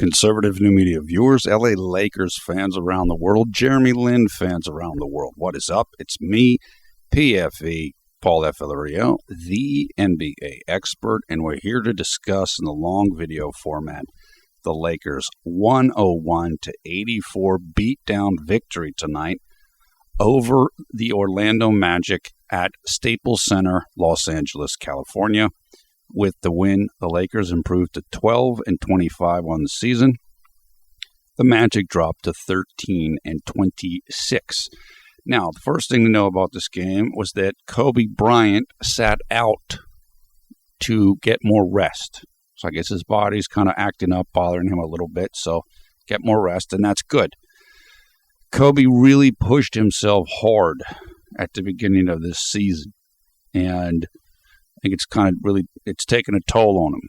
Conservative New Media viewers, LA Lakers fans around the world, Jeremy Lin fans around the world. What is up? It's me, PFE, Paul F. Villario, the NBA expert, and we're here to discuss in the long video format the Lakers' 101-84 beatdown victory tonight over the Orlando Magic at Staples Center, Los Angeles, California. With the win, the Lakers improved to 12-25 on the season. The Magic dropped to 13-26. Now, the first thing to know about this game was that Kobe Bryant sat out to get more rest. So I guess his body's kind of acting up, bothering him a little bit. So get more rest, and that's good. Kobe really pushed himself hard at the beginning of this season. And I think it's taken a toll on him.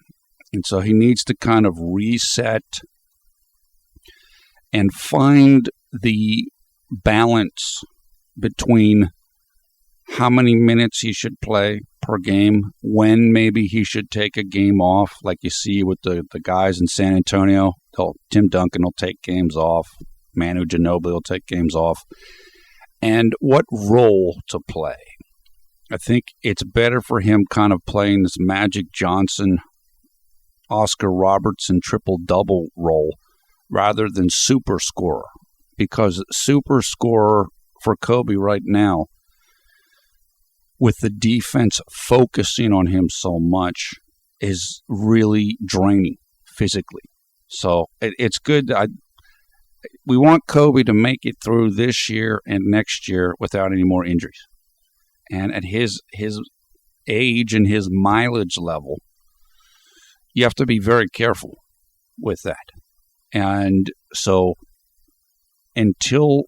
And so he needs to kind of reset and find the balance between how many minutes he should play per game, when maybe he should take a game off, like you see with the guys in San Antonio. Tim Duncan will take games off. Manu Ginobili will take games off. And what role to play. I think it's better for him kind of playing this Magic Johnson, Oscar Robertson triple-double role rather than super scorer. Because super scorer for Kobe right now, with the defense focusing on him so much, is really draining physically. So it's good. We want Kobe to make it through this year and next year without any more injuries. And at his age and his mileage level, you have to be very careful with that. And so until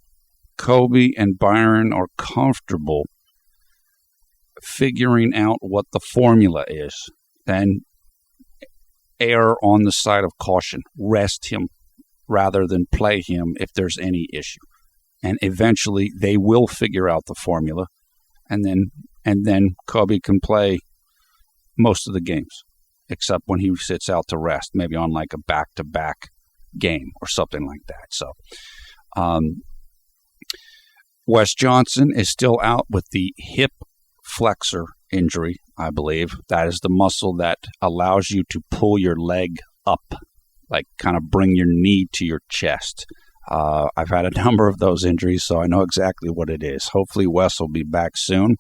Kobe and Byron are comfortable figuring out what the formula is, then err on the side of caution. Rest him rather than play him if there's any issue. And eventually they will figure out the formula. And then Kobe can play most of the games, except when he sits out to rest, maybe on like a back-to-back game or something like that. So Wes Johnson is still out with the hip flexor injury, I believe. That is the muscle that allows you to pull your leg up, like kind of bring your knee to your chest. I've had a number of those injuries, so I know exactly what it is. Hopefully Wes will be back soon.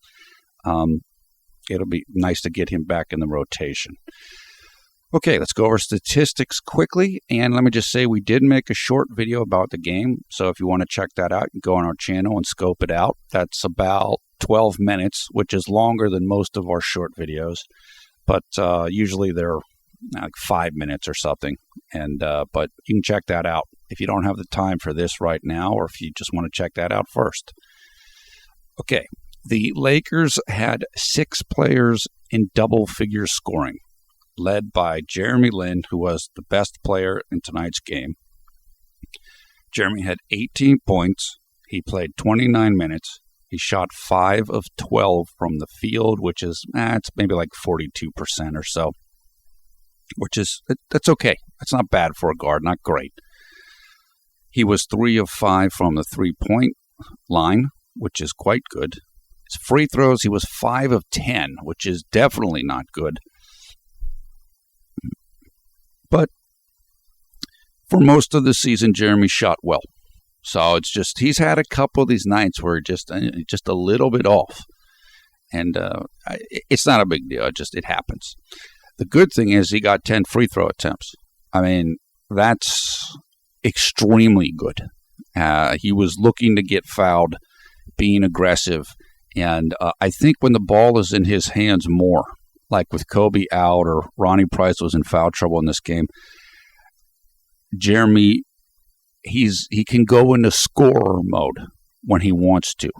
It'll be nice to get him back in the rotation. Okay, let's go over statistics quickly. And let me just say we did make a short video about the game. So if you want to check that out, you can go on our channel and scope it out. That's about 12 minutes, which is longer than most of our short videos. But usually they're like 5 minutes or something. And but you can check that out if you don't have the time for this right now, or if you just want to check that out first. Okay, the Lakers had 6 players in double-figure scoring, led by Jeremy Lin, who was the best player in tonight's game. Jeremy had 18 points. He played 29 minutes. He shot 5 of 12 from the field, which is it's maybe like 42% or so, which is that's okay. That's not bad for a guard, not great. He was 3 of 5 from the three-point line, which is quite good. His free throws, he was 5 of 10, which is definitely not good. But for most of the season, Jeremy shot well. So it's just he's had a couple of these nights where just a little bit off. And it's not a big deal. It happens. The good thing is he got 10 free throw attempts. I mean, that's extremely good. He was looking to get fouled, being aggressive. And I think when the ball is in his hands more, like with Kobe out or Ronnie Price was in foul trouble in this game, Jeremy, he can go into scorer mode when he wants to.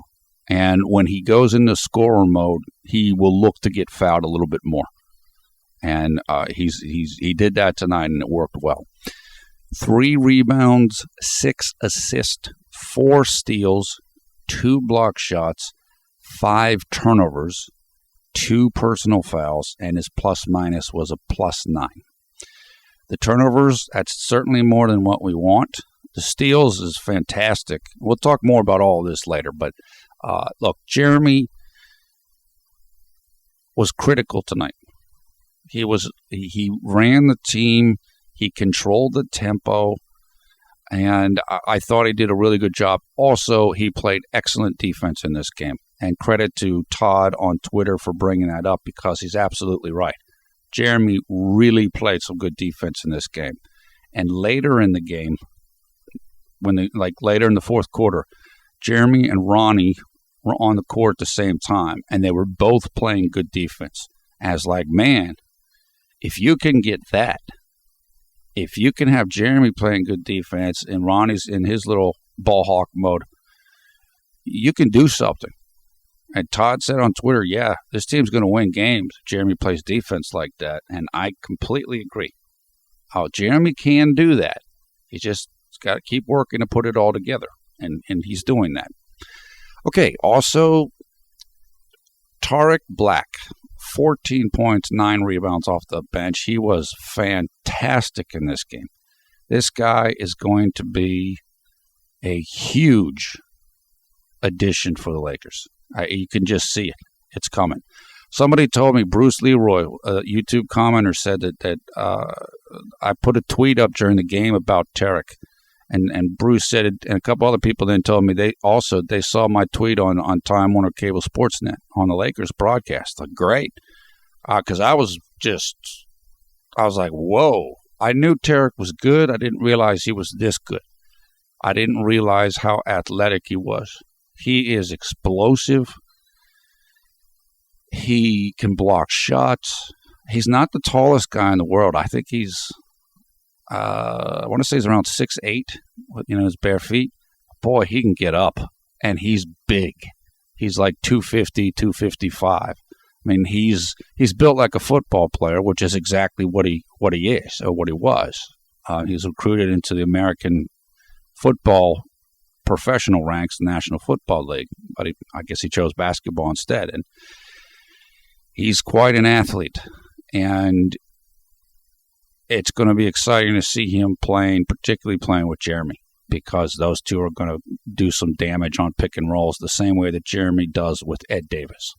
And when he goes into scorer mode, he will look to get fouled a little bit more. And he did that tonight, and it worked well. 3 rebounds, 6 assists, 4 steals, 2 block shots, 5 turnovers, 2 personal fouls, and his plus-minus was a +9. The turnovers, that's certainly more than what we want. The steals is fantastic. We'll talk more about all this later, but look, Jeremy was critical tonight. He ran the team, he controlled the tempo, and I thought he did a really good job. Also, he played excellent defense in this game, and credit to Todd on Twitter for bringing that up because he's absolutely right. Jeremy really played some good defense in this game. And later in the game, later in the fourth quarter, Jeremy and Ronnie were on the court at the same time, and they were both playing good defense. As man, if you can get that, if you can have Jeremy playing good defense and Ronnie's in his little ball hawk mode, you can do something. And Todd said on Twitter, yeah, this team's going to win games if Jeremy plays defense like that. And I completely agree. Jeremy can do that. He's just got to keep working to put it all together. And he's doing that. Okay, also, Tarik Black, 14 points, 9 rebounds off the bench. He was fantastic in this game. This guy is going to be a huge addition for the Lakers. You can just see it. It's coming. Somebody told me, Bruce Leroy, a YouTube commenter, said that I put a tweet up during the game about Tarik. And Bruce said it, and a couple other people then told me they saw my tweet on Time Warner Cable Sportsnet on the Lakers broadcast. Like, great. Because I was like, whoa. I knew Tarik was good. I didn't realize he was this good. I didn't realize how athletic he was. He is explosive. He can block shots. He's not the tallest guy in the world. I think he's, I want to say he's around 6'8", with, his bare feet. Boy, he can get up, and he's big. He's like 250, 255. I mean, he's built like a football player, which is exactly what he is, or what he was. He was recruited into the American football professional ranks, the National Football League, but I guess he chose basketball instead. And he's quite an athlete, and it's going to be exciting to see him particularly playing with Jeremy, because those two are going to do some damage on pick and rolls the same way that Jeremy does with Ed Davis.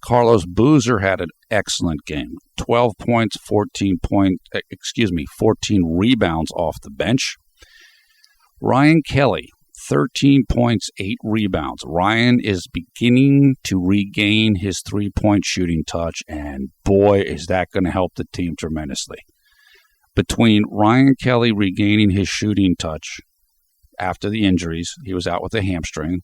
Carlos Boozer had an excellent game. 12 points, 14 rebounds off the bench. Ryan Kelly, 13 points, 8 rebounds. Ryan is beginning to regain his three-point shooting touch, and boy, is that going to help the team tremendously. Between Ryan Kelly regaining his shooting touch after the injuries, he was out with a hamstring,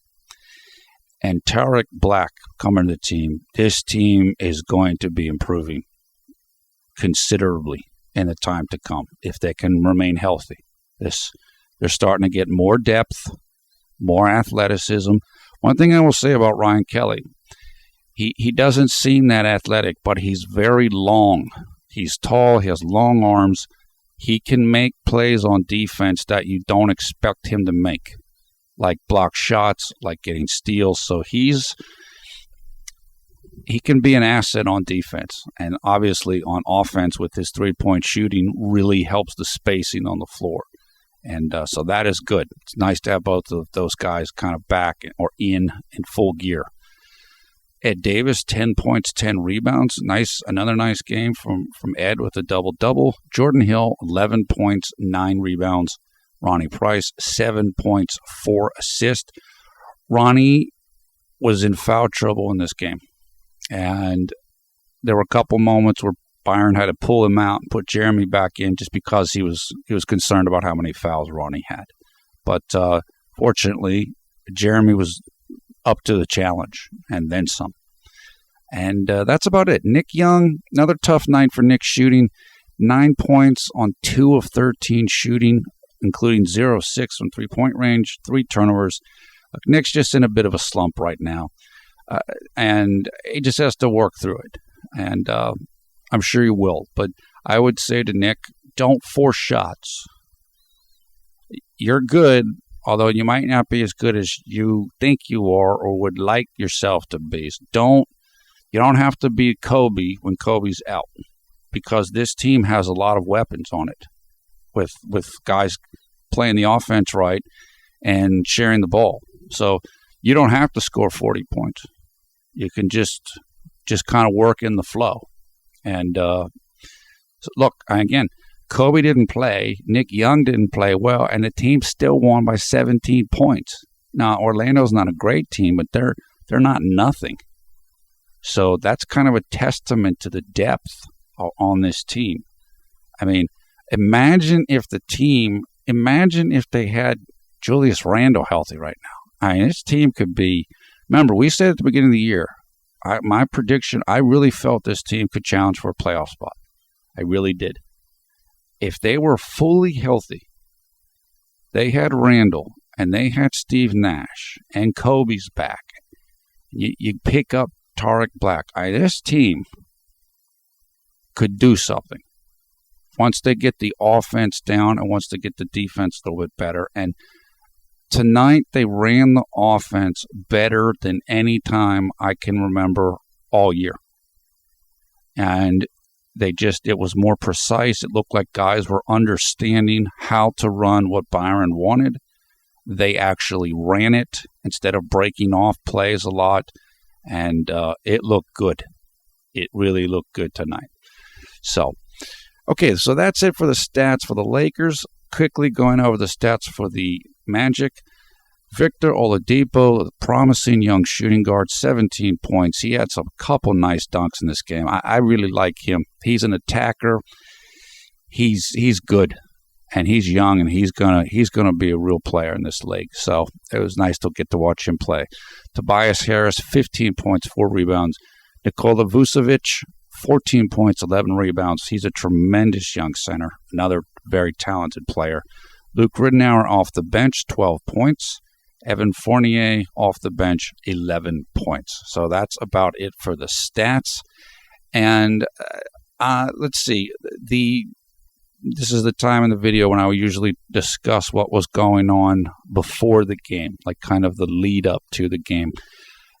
and Tarik Black coming to the team, this team is going to be improving considerably in the time to come if they can remain healthy. They're starting to get more depth, more athleticism. One thing I will say about Ryan Kelly, he doesn't seem that athletic, but he's very long. He's tall. He has long arms. He can make plays on defense that you don't expect him to make, like block shots, like getting steals. So he can be an asset on defense. And obviously on offense with his three-point shooting really helps the spacing on the floor. And so that is good. It's nice to have both of those guys kind of back or in full gear. Ed Davis, 10 points, 10 rebounds. Another nice game from Ed with a double-double. Jordan Hill, 11 points, 9 rebounds. Ronnie Price, 7 points, 4 assists. Ronnie was in foul trouble in this game. And there were a couple moments where Byron had to pull him out and put Jeremy back in just because he was concerned about how many fouls Ronnie had. But fortunately, Jeremy was up to the challenge and then some. And that's about it. Nick Young, another tough night for Nick shooting. 9 points on 2 of 13 shooting, including 0 of 6 from three-point range, 3 turnovers. Nick's just in a bit of a slump right now. And he just has to work through it. And I'm sure he will. But I would say to Nick, don't force shots. You're good, although you might not be as good as you think you are or would like yourself to be. So you don't have to be Kobe when Kobe's out, because this team has a lot of weapons on it with guys playing the offense right and sharing the ball. So you don't have to score 40 points. You can just kind of work in the flow. And so look, again, Kobe didn't play. Nick Young didn't play well, and the team still won by 17 points. Now, Orlando's not a great team, but they're not nothing. So that's kind of a testament to the depth on this team. I mean, imagine if they had Julius Randle healthy right now. I mean, this team could be, remember, we said at the beginning of the year, my prediction, I really felt this team could challenge for a playoff spot. I really did. If they were fully healthy, they had Randle and they had Steve Nash and Kobe's back. You pick up Tarik Black. This team could do something once they get the offense down and once they get the defense a little bit better. And tonight they ran the offense better than any time I can remember all year. And it was more precise. It looked like guys were understanding how to run what Byron wanted. They actually ran it instead of breaking off plays a lot. And it looked good. It really looked good tonight. So, okay, so that's it for the stats for the Lakers. Quickly going over the stats for the Magic. Victor Oladipo, the promising young shooting guard, 17 points. He had a couple nice dunks in this game. I really like him. He's an attacker. He's good, and he's young, and he's gonna be a real player in this league. So it was nice to get to watch him play. Tobias Harris, 15 points, 4 rebounds. Nikola Vucevic, 14 points, 11 rebounds. He's a tremendous young center, another very talented player. Luke Ridnour off the bench, 12 points. Evan Fournier off the bench, 11 points. So that's about it for the stats. And let's see. This is the time in the video when I would usually discuss what was going on before the game, like kind of the lead up to the game.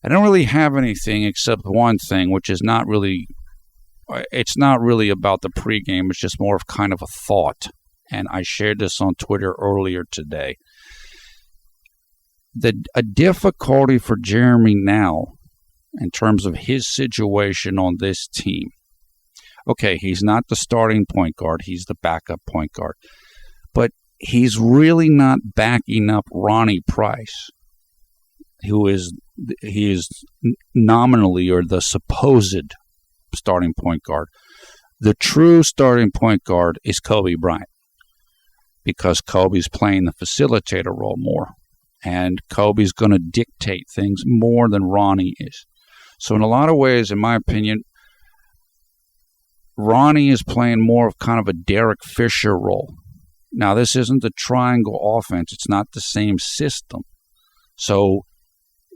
I don't really have anything except one thing, which is it's not really about the pregame. It's just more of kind of a thought. And I shared this on Twitter earlier today. A difficulty for Jeremy now in terms of his situation on this team. Okay, he's not the starting point guard. He's the backup point guard. But he's really not backing up Ronnie Price, he is nominally or the supposed starting point guard. The true starting point guard is Kobe Bryant because Kobe's playing the facilitator role more. And Kobe's going to dictate things more than Ronnie is. So in a lot of ways, in my opinion, Ronnie is playing more of kind of a Derek Fisher role. Now, this isn't the triangle offense. It's not the same system. So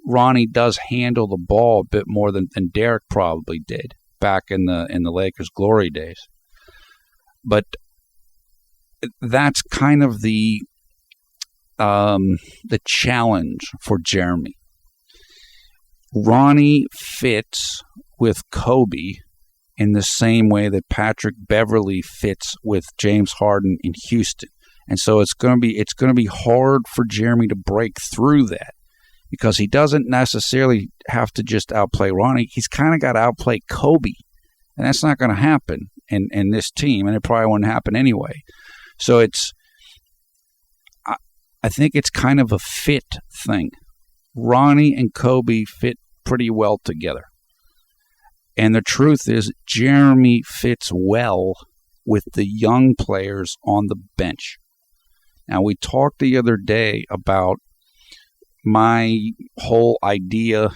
Ronnie does handle the ball a bit more than Derek probably did back in the Lakers' glory days. But that's kind of the challenge for Jeremy. Ronnie fits with Kobe in the same way that Patrick Beverley fits with James Harden in Houston. And so it's going to be hard for Jeremy to break through that because he doesn't necessarily have to just outplay Ronnie. He's kind of got to outplay Kobe. And that's not going to happen in this team, and it probably wouldn't happen anyway. So I think it's kind of a fit thing. Ronnie and Kobe fit pretty well together. And the truth is, Jeremy fits well with the young players on the bench. Now, we talked the other day about my whole idea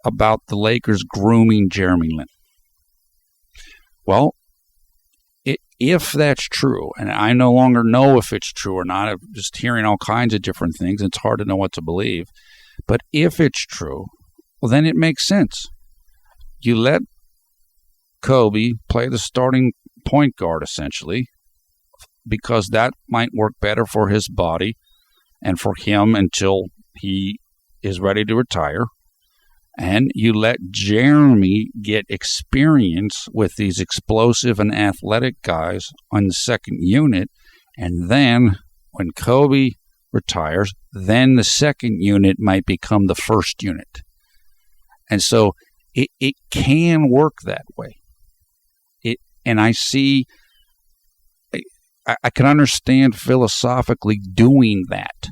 about the Lakers grooming Jeremy Lin. Well, if that's true, and I no longer know if it's true or not, I'm just hearing all kinds of different things. It's hard to know what to believe. But if it's true, well, then it makes sense. You let Kobe play the starting point guard, essentially, because that might work better for his body and for him until he is ready to retire. and you let Jeremy get experience with these explosive and athletic guys on the second unit, and then when Kobe retires, then the second unit might become the first unit. And so it can work that way. And I see, I can understand philosophically doing that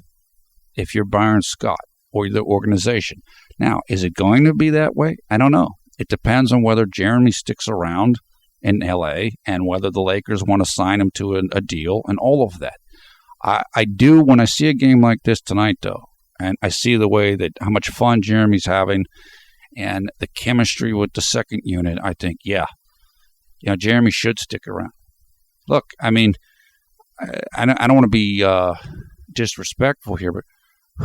if you're Byron Scott or the organization. Now, is it going to be that way? I don't know. It depends on whether Jeremy sticks around in L.A. and whether the Lakers want to sign him to a deal and all of that. I do, when I see a game like this tonight, though, and I see the way that how much fun Jeremy's having and the chemistry with the second unit, I think, Jeremy should stick around. Look, I mean, I don't want to be disrespectful here, but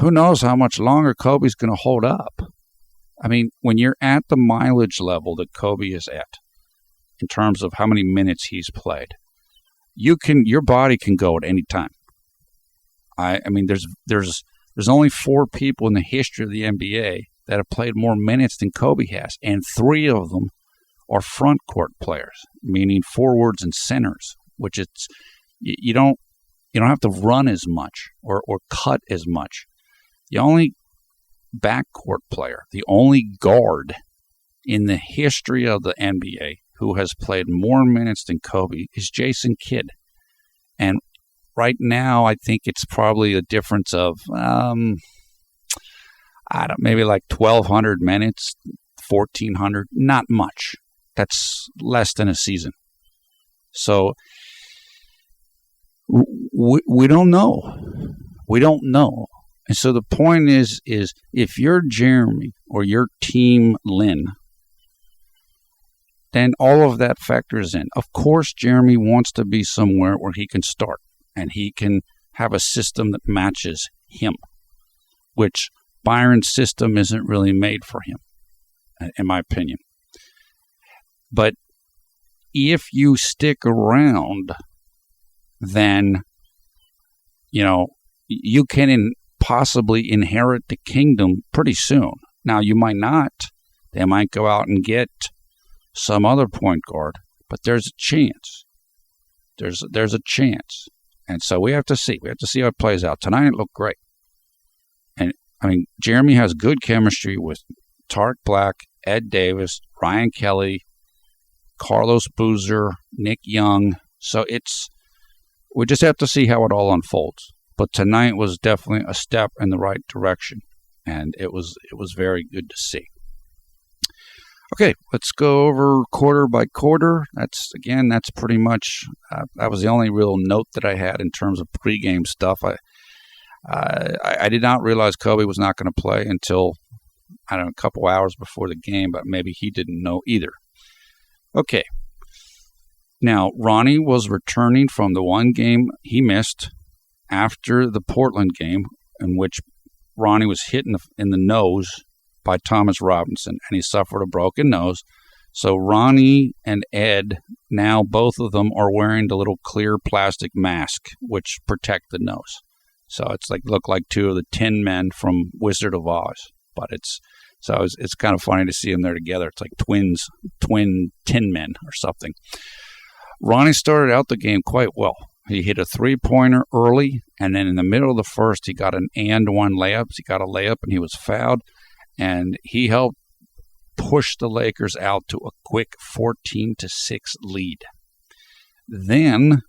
who knows how much longer Kobe's going to hold up? I mean, when you're at the mileage level that Kobe is at, in terms of how many minutes he's played, your body can go at any time. I mean, there's only 4 people in the history of the NBA that have played more minutes than Kobe has, and 3 of them are front court players, meaning forwards and centers, which it's you don't have to run as much or cut as much. The only backcourt player, the only guard in the history of the NBA who has played more minutes than Kobe is Jason Kidd. And right now, I think it's probably a difference of, maybe like 1,200 minutes, 1,400, not much. That's less than a season. So we don't know. We don't know. And so the point is if you're Jeremy or your team Lin, then all of that factors in. Of course, Jeremy wants to be somewhere where he can start and he can have a system that matches him, which Byron's system isn't really made for him, in my opinion. But if you stick around, then, you can possibly inherit the kingdom pretty soon. Now, you might not. They might go out and get some other point guard, but there's a chance. There's a chance. And so we have to see. We have to see how it plays out. Tonight it looked great. And, I mean, Jeremy has good chemistry with Tarik Black, Ed Davis, Ryan Kelly, Carlos Boozer, Nick Young. So we just have to see how it all unfolds. But tonight was definitely a step in the right direction, and it was very good to see. Okay, let's go over quarter by quarter. That's pretty much that was the only real note that I had in terms of pregame stuff. I did not realize Kobe was not going to play until a couple hours before the game, but maybe he didn't know either. Okay. Now, Ronnie was returning from the one game he missed after the Portland game, in which Ronnie was hit in the nose by Thomas Robinson, and he suffered a broken nose. So Ronnie and Ed, now both of them are wearing the little clear plastic mask, which protect the nose. So it's look like 2 of the Tin Men from Wizard of Oz. But it's kind of funny to see them there together. It's like twin Tin Men or something. Ronnie started out the game quite well. He hit a 3-pointer early, and then in the middle of the first, he got an and one layup. He got a layup, and he was fouled, and he helped push the Lakers out to a quick 14-6 lead. Then,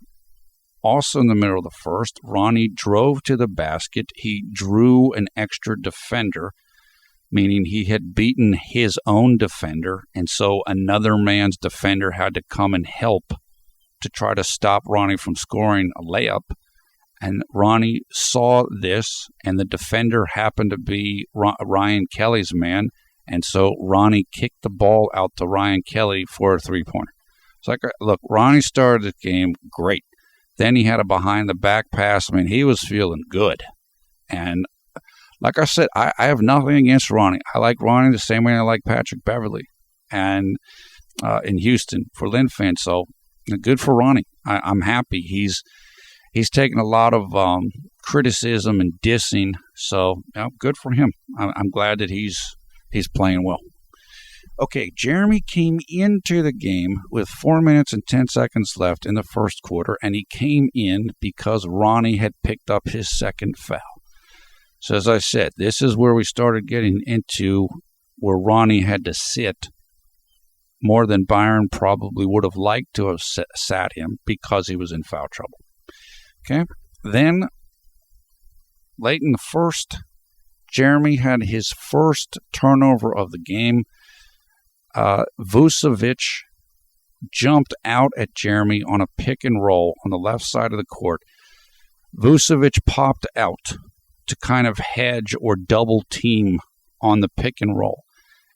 also in the middle of the first, Ronnie drove to the basket. He drew an extra defender, meaning he had beaten his own defender, and so another man's defender had to come and help to try to stop Ronnie from scoring a layup. And Ronnie saw this, and the defender happened to be Ryan Kelly's man, and so Ronnie kicked the ball out to Ryan Kelly for a 3-pointer. It's look, Ronnie started the game great. Then he had a behind-the-back pass. I mean, he was feeling good. And like I said, I have nothing against Ronnie. I like Ronnie the same way I like Patrick Beverly and in Houston for Lin fans. So good for Ronnie. I'm happy. He's taken a lot of criticism and dissing. So good for him. I'm glad that he's He's playing well. Okay, Jeremy came into the game with 4 minutes and 10 seconds left in the first quarter, and he came in because Ronnie had picked up his second foul. So as I said, this is where we started getting into where Ronnie had to sit more than Byron probably would have liked to have sat him because he was in foul trouble. Okay, then late in the first, Jeremy had his first turnover of the game. Vucevic jumped out at Jeremy on a pick and roll on the left side of the court. Vucevic popped out to kind of hedge or double team on the pick and roll.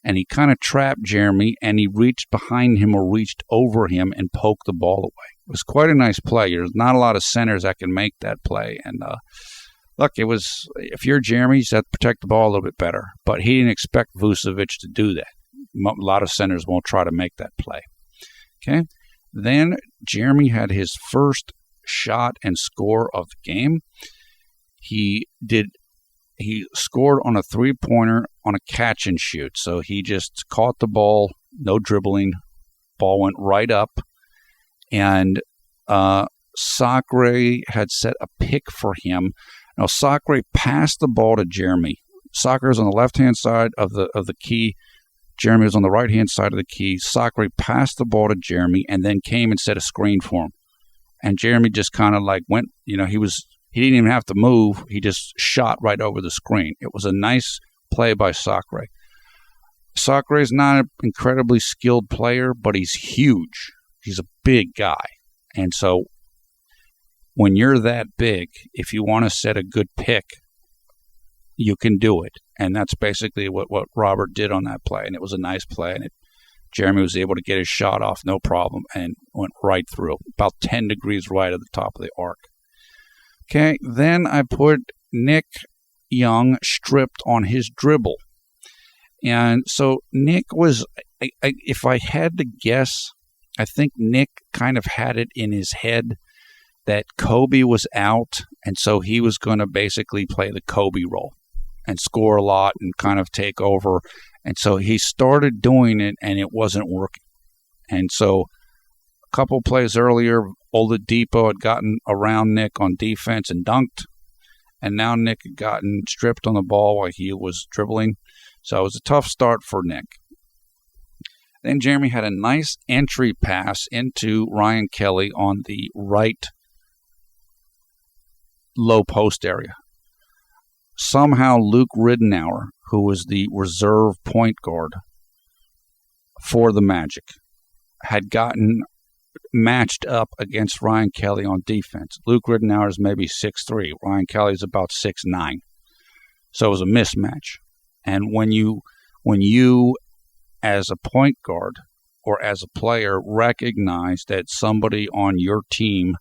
And he kind of trapped Jeremy, and he reached behind him or reached over him and poked the ball away. It was quite a nice play. There's not a lot of centers that can make that play. And look, it was, if you're Jeremy, you have to protect the ball a little bit better. But he didn't expect Vucevic to do that. A lot of centers won't try to make that play. Okay. Then Jeremy had his first shot and score of the game. He scored on a three-pointer on a catch and shoot. So he just caught the ball, no dribbling. Ball went right up. And Sacre had set a pick for him. Now Sacre passed the ball to Jeremy. Sacre is on the left-hand side of the key. Jeremy was on the right-hand side of the key. Sacre passed the ball to Jeremy and then came and set a screen for him. And Jeremy just kind of like went, he didn't even have to move. He just shot right over the screen. It was a nice play by Sacre. Sacre is not an incredibly skilled player, but he's huge. He's a big guy. And so when you're that big, if you want to set a good pick, you can do it. And that's basically what Robert did on that play. And it was a nice play. And Jeremy was able to get his shot off no problem and went right through, about 10 degrees right at the top of the arc. Okay, then I put Nick Young stripped on his dribble. And so Nick was, if I had to guess, I think Nick kind of had it in his head that Kobe was out, and so he was going to basically play the Kobe role and score a lot and kind of take over. And so he started doing it, and it wasn't working. And so a couple plays earlier, Oladipo had gotten around Nick on defense and dunked, and now Nick had gotten stripped on the ball while he was dribbling. So it was a tough start for Nick. Then Jeremy had a nice entry pass into Ryan Kelly on the right low post area. Somehow Luke Ridenour, who was the reserve point guard for the Magic, had gotten matched up against Ryan Kelly on defense. Luke Ridenour is maybe 6'3". Ryan Kelly is about 6'9". So it was a mismatch. And when you as a point guard or as a player recognize that somebody on your team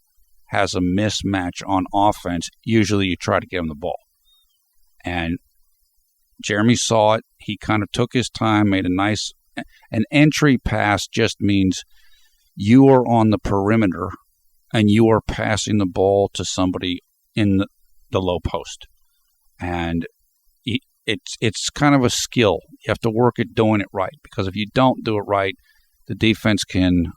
has a mismatch on offense, usually you try to give him the ball. And Jeremy saw it. He kind of took his time, made an entry pass just means you are on the perimeter and you are passing the ball to somebody in the low post. And it's kind of a skill. You have to work at doing it right, because if you don't do it right, the defense can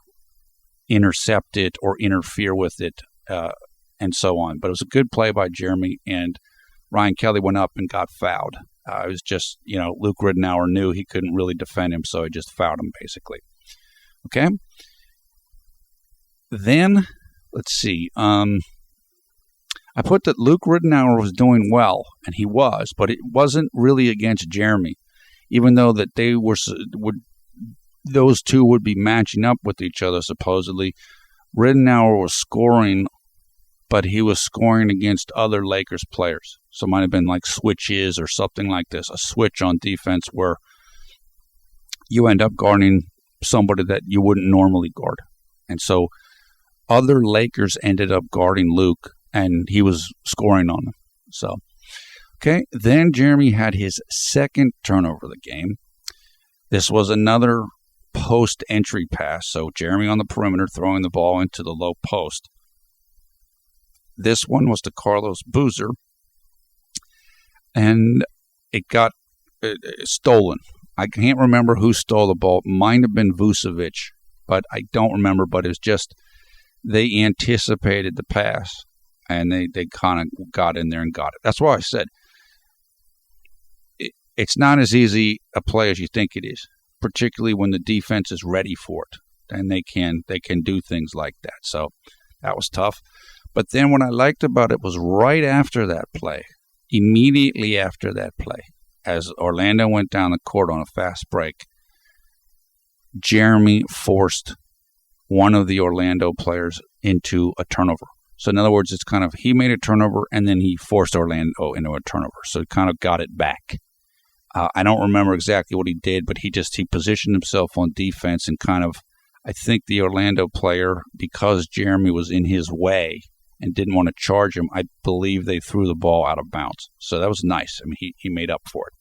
intercept it or interfere with it and so on. But it was a good play by Jeremy, and Ryan Kelly went up and got fouled. It was just, Luke Ridenour knew he couldn't really defend him, so he just fouled him, basically. Okay? Then, let's see. I put that Luke Ridenour was doing well, and he was, but it wasn't really against Jeremy, even though that those two would be matching up with each other, supposedly. Ridenour was scoring, but he was scoring against other Lakers players. So it might have been like switches or something like this, a switch on defense where you end up guarding somebody that you wouldn't normally guard. And so other Lakers ended up guarding Luke, and he was scoring on them. So, okay, then Jeremy had his second turnover of the game. This was another post-entry pass, so Jeremy on the perimeter throwing the ball into the low post. This one was to Carlos Boozer, and it got stolen. I can't remember who stole the ball. Might have been Vucevic, but I don't remember. But it's just they anticipated the pass, and they kind of got in there and got it. That's why I said it's not as easy a play as you think it is, particularly when the defense is ready for it, and they can do things like that. So that was tough. But then what I liked about it was right after that play, immediately after that play, as Orlando went down the court on a fast break, Jeremy forced one of the Orlando players into a turnover. So in other words, it's kind of he made a turnover and then he forced Orlando into a turnover. So he kind of got it back. I don't remember exactly what he did, but he positioned himself on defense and kind of, I think the Orlando player, because Jeremy was in his way and didn't want to charge him, I believe they threw the ball out of bounds. So that was nice. I mean, he made up for it.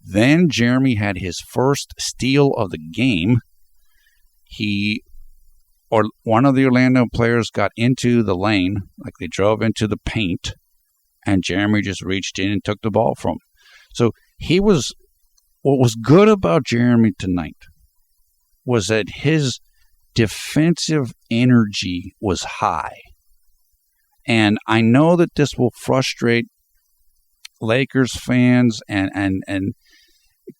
Then Jeremy had his first steal of the game. One of the Orlando players got into the lane, like they drove into the paint, and Jeremy just reached in and took the ball from him. So what was good about Jeremy tonight was that his defensive energy was high. And I know that this will frustrate Lakers fans and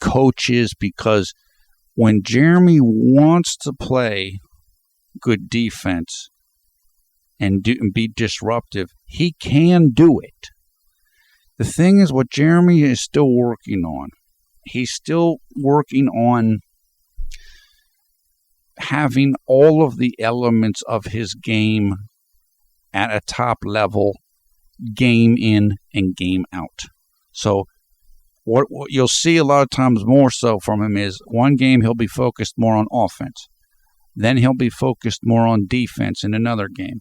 coaches, because when Jeremy wants to play good defense and be disruptive, he can do it. The thing is, what Jeremy is still working on, he's still working on having all of the elements of his game at a top level, game in and game out. So what you'll see a lot of times more so from him is one game he'll be focused more on offense. Then he'll be focused more on defense in another game.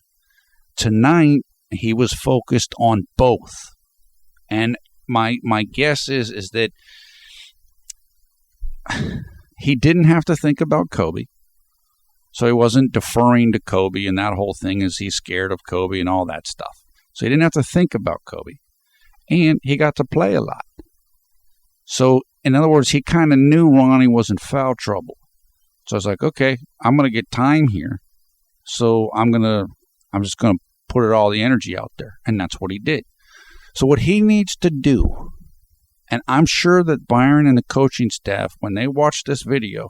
Tonight, he was focused on both. And my guess is that he didn't have to think about Kobe. So he wasn't deferring to Kobe, and that whole thing is he's scared of Kobe and all that stuff. So he didn't have to think about Kobe. And he got to play a lot. So, in other words, he kind of knew Ronnie was in foul trouble. So I was like, okay, I'm going to get time here. So I'm just going to put all the energy out there. And that's what he did. So what he needs to do, and I'm sure that Byron and the coaching staff, when they watch this video,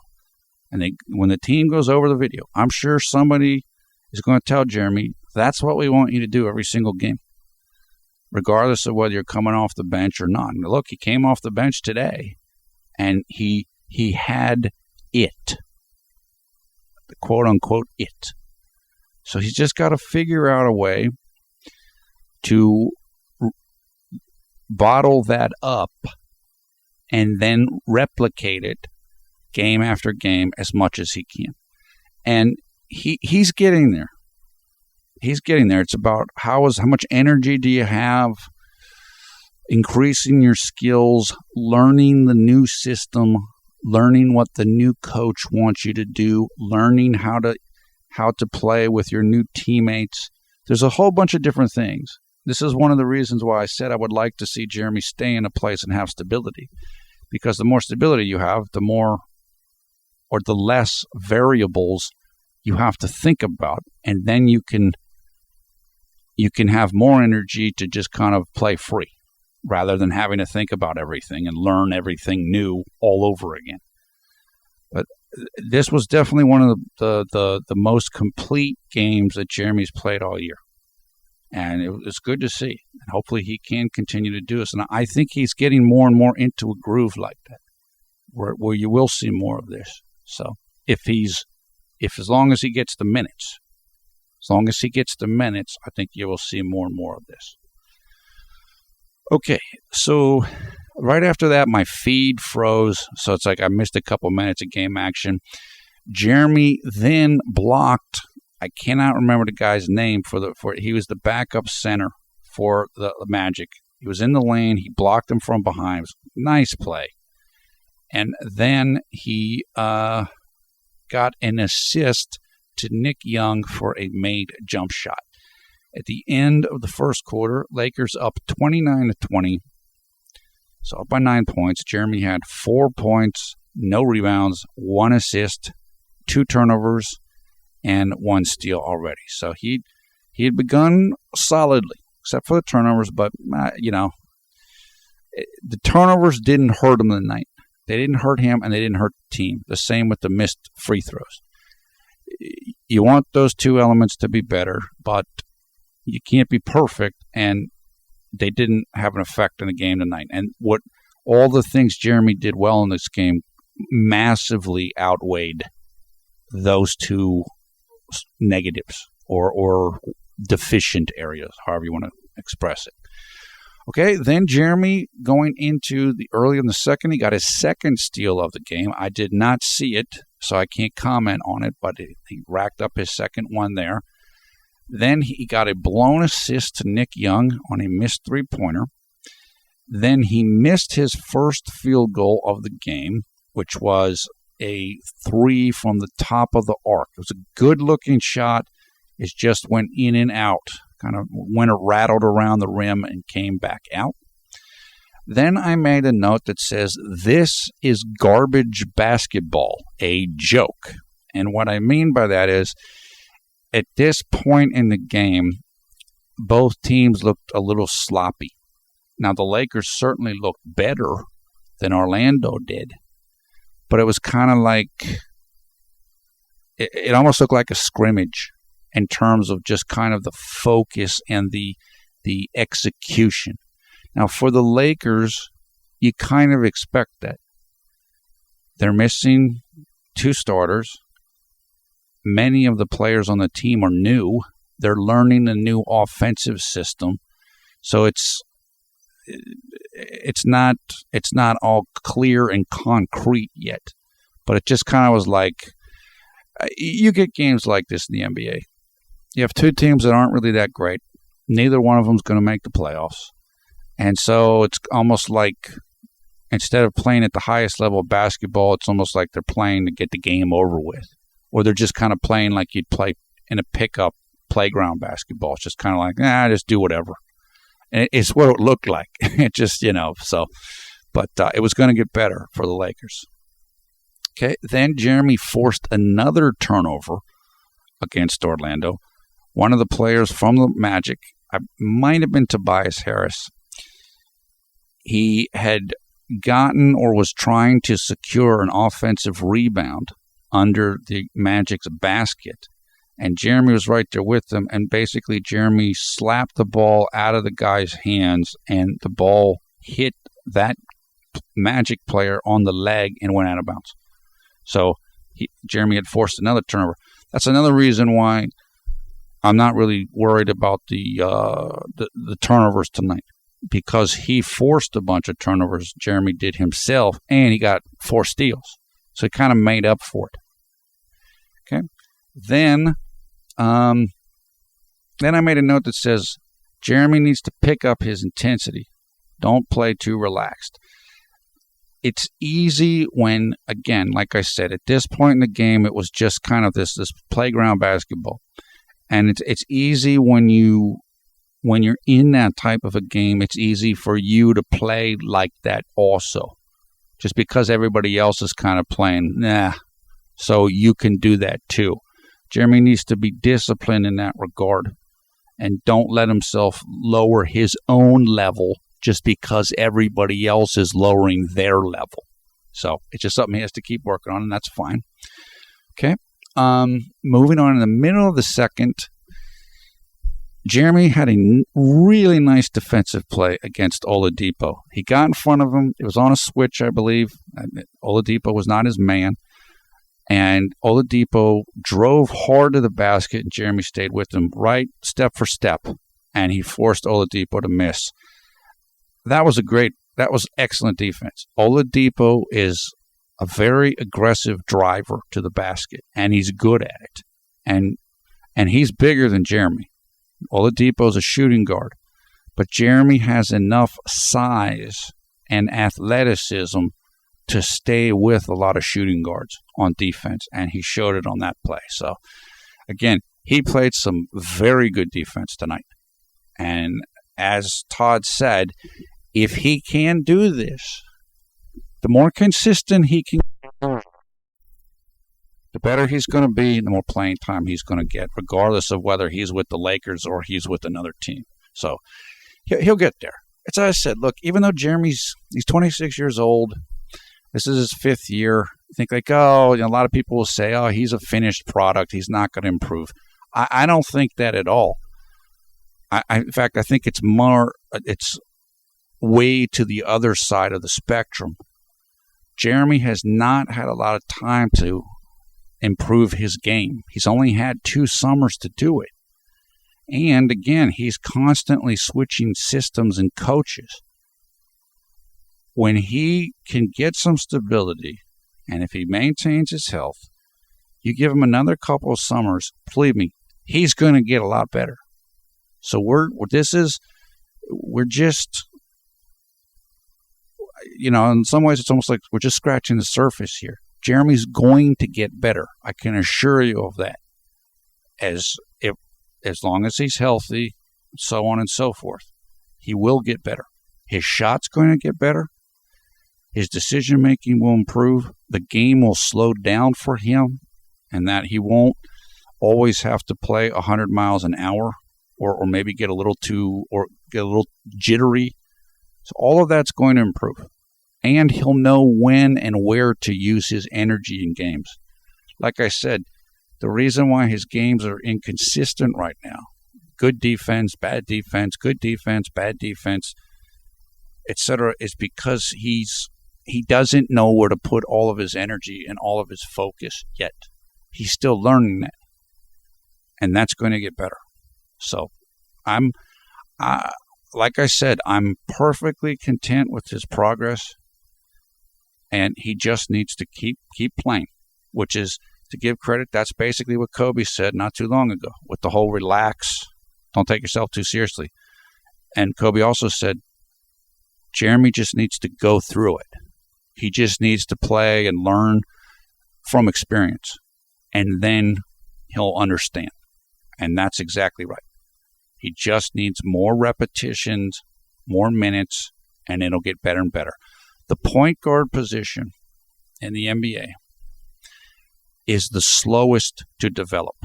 and when the team goes over the video, I'm sure somebody is going to tell Jeremy, that's what we want you to do every single game, regardless of whether you're coming off the bench or not. And look, he came off the bench today, and he had it, the quote-unquote it. So he's just got to figure out a way to bottle that up and then replicate it game after game as much as he can. And he's getting there. He's getting there. It's about how much energy do you have, increasing your skills, learning the new system, learning what the new coach wants you to do, learning how to play with your new teammates. There's a whole bunch of different things. This is one of the reasons why I said I would like to see Jeremy stay in a place and have stability. Because the more stability you have, the more or the less variables you have to think about. And then you can have more energy to just kind of play free rather than having to think about everything and learn everything new all over again. But this was definitely one of the most complete games that Jeremy's played all year. And it's good to see. And hopefully he can continue to do this. And I think he's getting more and more into a groove like that, where you will see more of this. So if as long as he gets the minutes, I think you will see more and more of this. Okay, so right after that, my feed froze. So it's like I missed a couple minutes of game action. Jeremy then blocked, I cannot remember the guy's name he was the backup center for the Magic. He was in the lane. He blocked him from behind. It was a nice play. And then he got an assist to Nick Young for a made jump shot. At the end of the first quarter, Lakers up 29-20. So up by 9 points. Jeremy had 4 points, no rebounds, 1 assist, 2 turnovers, and 1 steal already. So he had begun solidly, except for the turnovers. But, the turnovers didn't hurt him tonight. They didn't hurt him, and they didn't hurt the team. The same with the missed free throws. You want those 2 elements to be better, but you can't be perfect, and they didn't have an effect in the game tonight. And all the things Jeremy did well in this game massively outweighed those 2 negatives or deficient areas, however you want to express it. Okay, then Jeremy, going into the early in the second, he got his second steal of the game. I did not see it, so I can't comment on it, but he racked up his second one there. Then he got a blown assist to Nick Young on a missed three-pointer. Then he missed his first field goal of the game, which was a 3 from the top of the arc. It was a good-looking shot. It just went in and out, kind of went rattled around the rim and came back out. Then I made a note that says, "This is garbage basketball, a joke." And what I mean by that is, at this point in the game, both teams looked a little sloppy. Now, the Lakers certainly looked better than Orlando did, but it was kind of like, it almost looked like a scrimmage in terms of just kind of the focus and the execution. Now, for the Lakers, you kind of expect that. They're missing 2 starters. Many of the players on the team are new. They're learning a new offensive system. So it's not all clear and concrete yet. But it just kind of was like, you get games like this in the NBA. You have 2 teams that aren't really that great. Neither one of them is going to make the playoffs. And so it's almost like, instead of playing at the highest level of basketball, it's almost like they're playing to get the game over with. Or they're just kind of playing like you'd play in a pickup playground basketball. It's just kind of like, just do whatever. And it's what it looked like. It just, but it was going to get better for the Lakers. Okay, then Jeremy forced another turnover against Orlando. One of the players from the Magic, I might have been Tobias Harris, he had gotten or was trying to secure an offensive rebound under the Magic's basket. And Jeremy was right there with them. And basically, Jeremy slapped the ball out of the guy's hands, and the ball hit that Magic player on the leg and went out of bounds. So Jeremy had forced another turnover. That's another reason why I'm not really worried about the turnovers tonight, because he forced a bunch of turnovers. Jeremy did himself, and he got 4 steals. So he kind of made up for it. Okay. Then I made a note that says Jeremy needs to pick up his intensity. Don't play too relaxed. It's easy when, again, like I said, at this point in the game, it was just kind of this playground basketball. And it's easy when you're in that type of a game, it's easy for you to play like that also. Just because everybody else is kind of playing, so you can do that too. Jeremy needs to be disciplined in that regard and don't let himself lower his own level just because everybody else is lowering their level. So it's just something he has to keep working on, and that's fine. Okay. Moving on, in the middle of the second, Jeremy had a really nice defensive play against Oladipo. He got in front of him. It was on a switch, I believe. Oladipo was not his man. And Oladipo drove hard to the basket, and Jeremy stayed with him right step for step. And he forced Oladipo to miss. That was excellent defense. Oladipo is a very aggressive driver to the basket, and he's good at it. And he's bigger than Jeremy. Oladipo's a shooting guard, but Jeremy has enough size and athleticism to stay with a lot of shooting guards on defense, and he showed it on that play. So, again, he played some very good defense tonight. And as Todd said, If he can do this, the more consistent he can, the better he's going to be, the more playing time he's going to get, regardless of whether he's with the Lakers or he's with another team. So he'll get there. It's as I said, look, even though he's 26 years old, this is his 5th year. I think a lot of people will say, oh, he's a finished product. He's not going to improve. I don't think that at all. In fact, I think it's way to the other side of the spectrum. Jeremy has not had a lot of time to improve his game. He's only had 2 summers to do it. And again, he's constantly switching systems and coaches. When he can get some stability, and if he maintains his health, you give him another couple of summers, believe me, he's going to get a lot better. So we're just, in some ways it's almost like we're just scratching the surface here. Jeremy's going to get better. I can assure you of that. As long as he's healthy, so on and so forth, he will get better. His shot's going to get better. His decision-making will improve. The game will slow down for him, and that he won't always have to play 100 miles an hour or maybe get a little jittery. So all of that's going to improve. And he'll know when and where to use his energy in games. Like I said, the reason why his games are inconsistent right now, good defense, bad defense, good defense, bad defense, etc., is because he doesn't know where to put all of his energy and all of his focus yet. He's still learning that. And that's going to get better. So like I said, I'm perfectly content with his progress. And he just needs to keep playing, which is, to give credit, that's basically what Kobe said not too long ago with the whole relax, don't take yourself too seriously. And Kobe also said, Jeremy just needs to go through it. He just needs to play and learn from experience, and then he'll understand. And that's exactly right. He just needs more repetitions, more minutes, and it'll get better and better. The point guard position in the NBA is the slowest to develop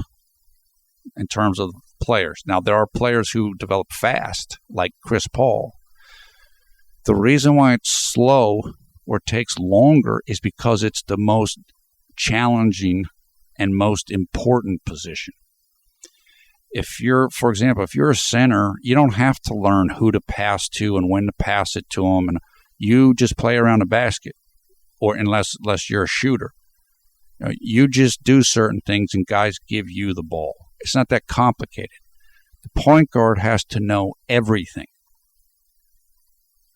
in terms of players. Now, there are players who develop fast, like Chris Paul. The reason why it's slow or takes longer is because it's the most challenging and most important position. For example, if you're a center, you don't have to learn who to pass to and when to pass it to them, and you just play around the basket, or unless you're a shooter. You just do certain things and guys give you the ball. It's not that complicated. The point guard has to know everything.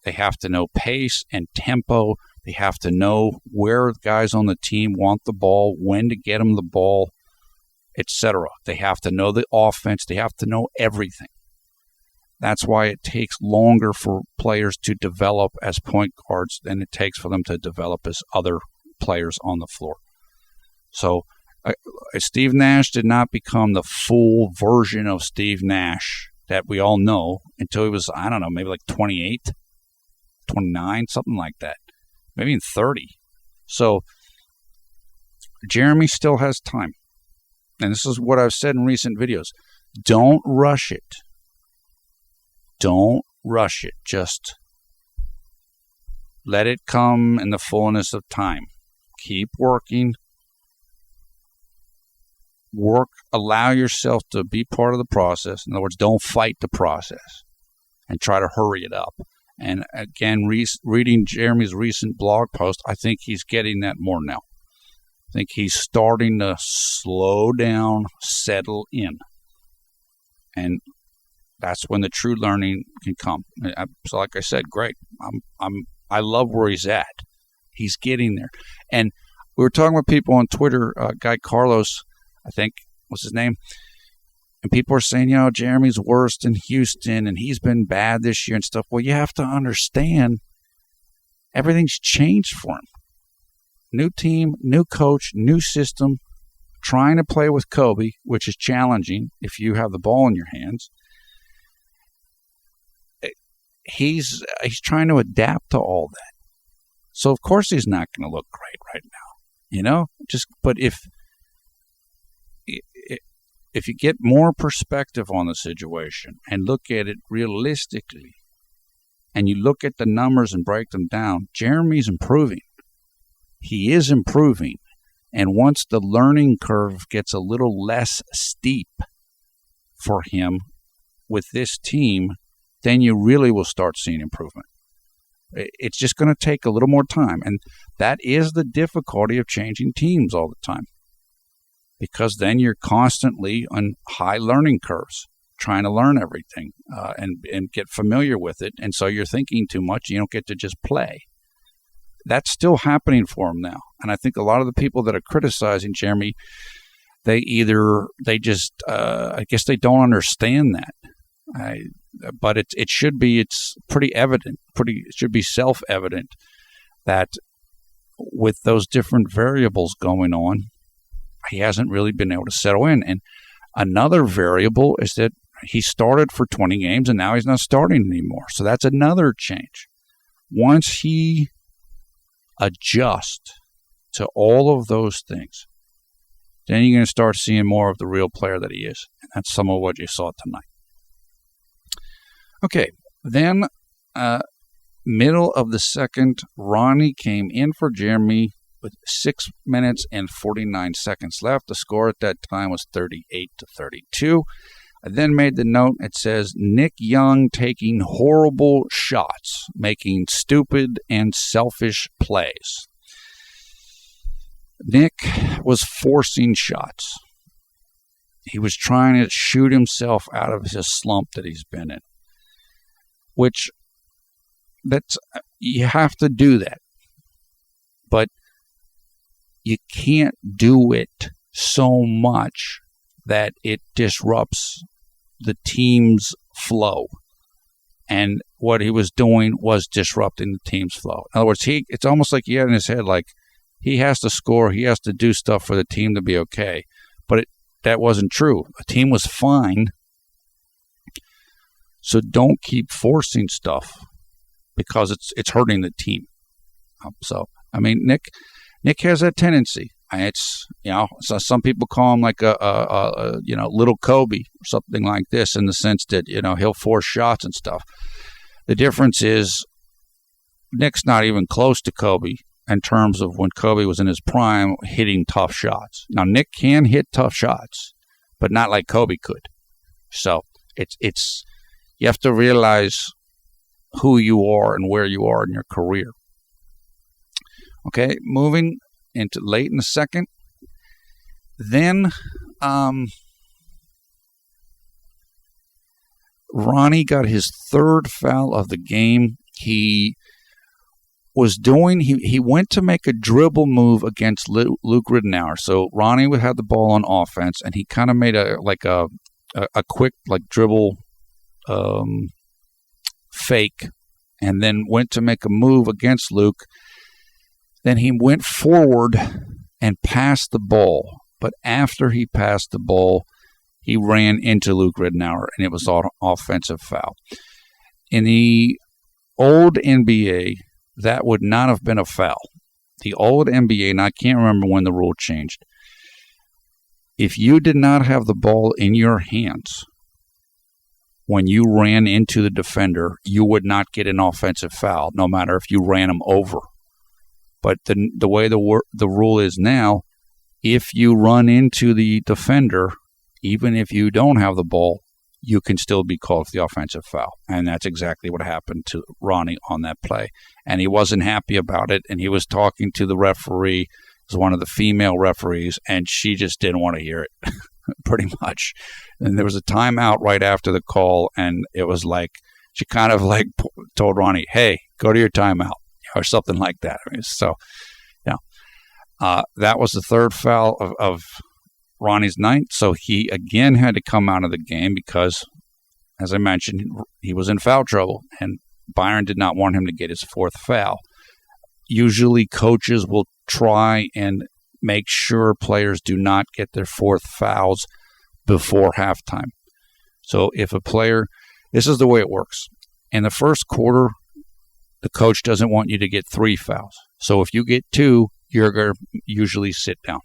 They have to know pace and tempo. They have to know where guys on the team want the ball, when to get them the ball, etc. They have to know the offense. They have to know everything. That's why it takes longer for players to develop as point guards than it takes for them to develop as other players on the floor. So Steve Nash did not become the full version of Steve Nash that we all know until he was, I don't know, maybe like 28, 29, something like that. Maybe in 30. So Jeremy still has time. And this is what I've said in recent videos. Don't rush it. Don't rush it. Just let it come in the fullness of time. Keep working. Allow yourself to be part of the process. In other words, don't fight the process and try to hurry it up. And again, reading Jeremy's recent blog post, I think he's getting that more now. I think he's starting to slow down, settle in. And that's when the true learning can come. So like I said, great. I love where he's at. He's getting there. And we were talking with people on Twitter, guy Carlos, I think, what's his name? And people are saying, Jeremy's worse than Houston and he's been bad this year and stuff. Well, you have to understand everything's changed for him. New team, new coach, new system, trying to play with Kobe, which is challenging if you have the ball in your hands. he's trying to adapt to all that. So of course he's not going to look great right now, but if you get more perspective on the situation and look at it realistically, and you look at the numbers and break them down, Jeremy's improving. He is improving. And once the learning curve gets a little less steep for him with this team, then you really will start seeing improvement. It's just going to take a little more time. And that is the difficulty of changing teams all the time. Because then you're constantly on high learning curves, trying to learn everything and get familiar with it. And so you're thinking too much. You don't get to just play. That's still happening for him now. And I think a lot of the people that are criticizing Jeremy, I guess they don't understand that. But it's pretty evident, it should be self-evident that with those different variables going on, he hasn't really been able to settle in. And another variable is that he started for 20 games and now he's not starting anymore. So that's another change. Once he adjusts to all of those things, then you're going to start seeing more of the real player that he is. And that's some of what you saw tonight. Okay, then middle of the second, Ronnie came in for Jeremy with 6 minutes and 49 seconds left. The score at that time was 38-32. I then made the note, it says, Nick Young taking horrible shots, making stupid and selfish plays. Nick was forcing shots. He was trying to shoot himself out of his slump that he's been in, which you have to do that. But you can't do it so much that it disrupts the team's flow. And what he was doing was disrupting the team's flow. In other words, it's almost like he had in his head, like, he has to score, he has to do stuff for the team to be okay. But that wasn't true. The team was fine. So don't keep forcing stuff because it's hurting the team. So, I mean, Nick has that tendency. It's, so some people call him like a little Kobe or something like this, in the sense that, he'll force shots and stuff. The difference is Nick's not even close to Kobe in terms of when Kobe was in his prime hitting tough shots. Now, Nick can hit tough shots, but not like Kobe could. So it's you have to realize who you are and where you are in your career. Okay, moving into late in the second. Then Ronnie got his third foul of the game. He went to make a dribble move against Luke Ridenour. So Ronnie would have the ball on offense, and he kind of made a quick dribble fake, and then went to make a move against Luke. Then he went forward and passed the ball. But after he passed the ball, he ran into Luke Ridenour, and it was an offensive foul. In the old NBA, that would not have been a foul. The old NBA, and I can't remember when the rule changed, if you did not have the ball in your hands when you ran into the defender, you would not get an offensive foul, no matter if you ran him over. But the way the rule is now, if you run into the defender, even if you don't have the ball, you can still be called for the offensive foul. And that's exactly what happened to Ronnie on that play. And he wasn't happy about it, and he was talking to the referee. It was one of the female referees, and she just didn't want to hear it, pretty much. And there was a timeout right after the call, and it was like, she kind of told Ronnie, hey, go to your timeout, or something like that. I mean, so, that was the third foul of Ronnie's ninth. So he again had to come out of the game because, as I mentioned, he was in foul trouble, and Byron did not want him to get his fourth foul. Usually coaches will try and make sure players do not get their fourth fouls before halftime. So if a player, this is the way it works. In the first quarter, the coach doesn't want you to get 3 fouls. So if you get 2, you're going to usually sit down.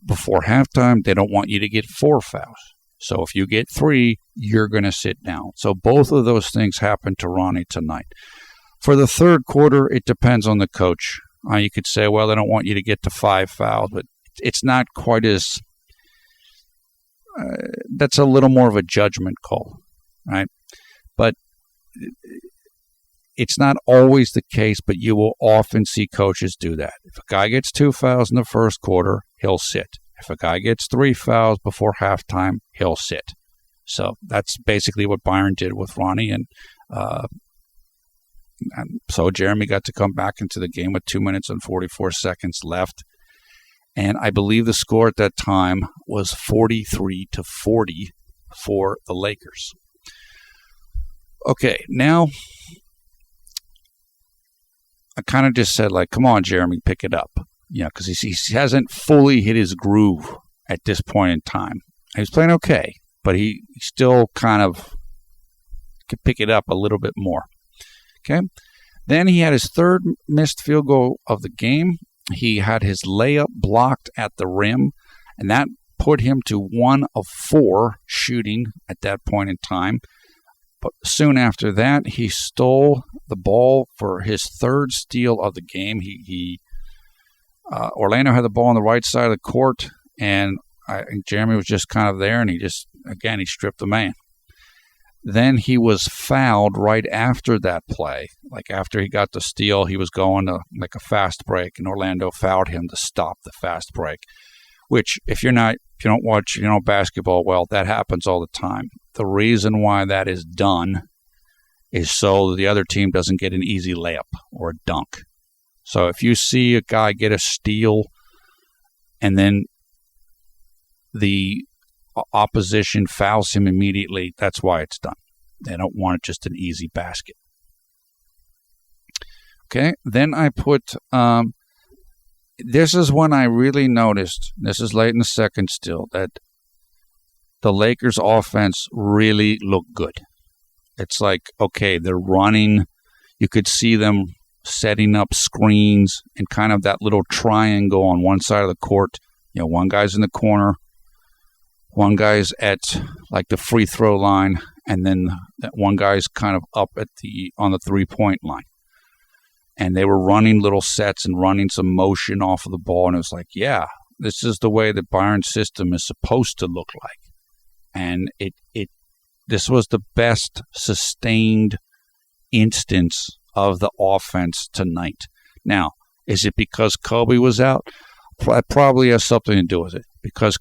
Before halftime, they don't want you to get 4 fouls. So if you get 3, you're going to sit down. So both of those things happened to Ronnie tonight. For the third quarter, it depends on the coach. You could say, well, they don't want you to get to 5 fouls, but it's not quite as that's a little more of a judgment call, right? But it's not always the case, but you will often see coaches do that. If a guy gets 2 fouls in the first quarter, he'll sit. If a guy gets 3 fouls before halftime, he'll sit. So that's basically what Byron did with Ronnie, and so Jeremy got to come back into the game with 2 minutes and 44 seconds left. And I believe the score at that time was 43-40 for the Lakers. Okay, now I kind of just said, like, come on, Jeremy, pick it up. You know, because he hasn't fully hit his groove at this point in time. He was playing okay, but he still kind of could pick it up a little bit more. Okay, then he had his third missed field goal of the game. He had his layup blocked at the rim, and that put him to 1 of 4 shooting at that point in time. But soon after that, he stole the ball for his third steal of the game. Orlando had the ball on the right side of the court, and Jeremy was just kind of there, and he stripped the man. Then he was fouled right after that play. Like after he got the steal, he was going to like a fast break, and Orlando fouled him to stop the fast break. Which, if you don't watch basketball well, that happens all the time. The reason why that is done is so the other team doesn't get an easy layup or a dunk. So if you see a guy get a steal and then the opposition fouls him immediately, that's why it's done. They don't want just an easy basket. Okay, then I put, this is when I really noticed, this is late in the second still, that the Lakers offense really looked good. It's like, okay, they're running. You could see them setting up screens and kind of that little triangle on one side of the court. You know, one guy's in the corner, one guy's at like the free throw line, and then that one guy's kind of up on the 3-point line. And they were running little sets and running some motion off of the ball, and it was like, yeah, this is the way that Byron's system is supposed to look like. And this was the best sustained instance of the offense tonight. Now, is it because Kobe was out? That probably has something to do with it. Because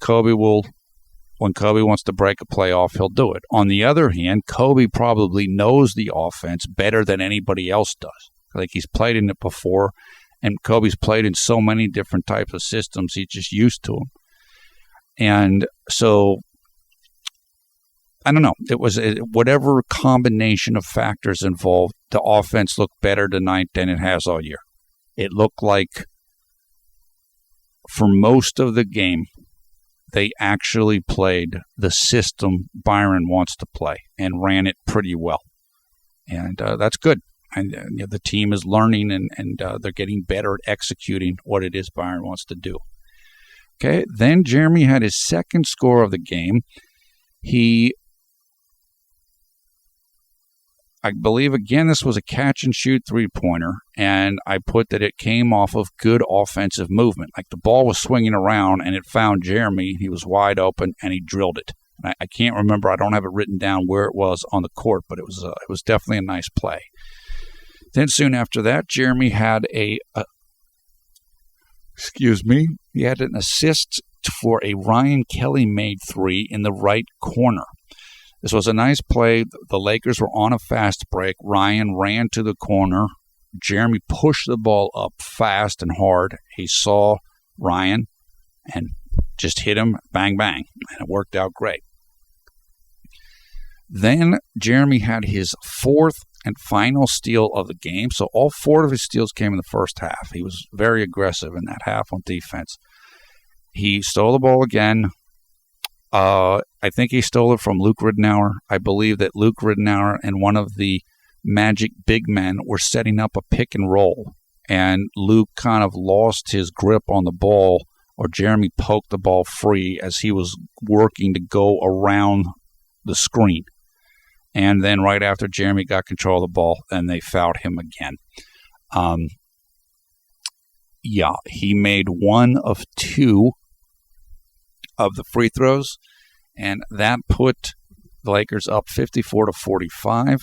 when Kobe wants to break a play off, he'll do it. On the other hand, Kobe probably knows the offense better than anybody else does. Like, he's played in it before, and Kobe's played in so many different types of systems, he's just used to them. And so, I don't know. It was whatever combination of factors involved, the offense looked better tonight than it has all year. It looked like for most of the game, they actually played the system Byron wants to play and ran it pretty well. And that's good. And the team is learning and they're getting better at executing what it is Byron wants to do. Okay, then Jeremy had his second score of the game. I believe, again, this was a catch-and-shoot three-pointer, and I put that it came off of good offensive movement. Like, the ball was swinging around, and it found Jeremy. He was wide open, and he drilled it. I can't remember. I don't have it written down where it was on the court, but it was definitely a nice play. Then soon after that, Jeremy had he had an assist for a Ryan Kelly-made three in the right corner. This was a nice play. The Lakers were on a fast break. Ryan ran to the corner. Jeremy pushed the ball up fast and hard. He saw Ryan and just hit him, bang, bang, and it worked out great. Then Jeremy had his fourth and final steal of the game. So all 4 of his steals came in the first half. He was very aggressive in that half on defense. He stole the ball again. I think he stole it from Luke Ridenour. I believe that Luke Ridenour and one of the Magic big men were setting up a pick and roll, and Luke kind of lost his grip on the ball, or Jeremy poked the ball free as he was working to go around the screen. And then right after Jeremy got control of the ball, and they fouled him again. He made one of two of the free throws, and that put the Lakers up 54-45.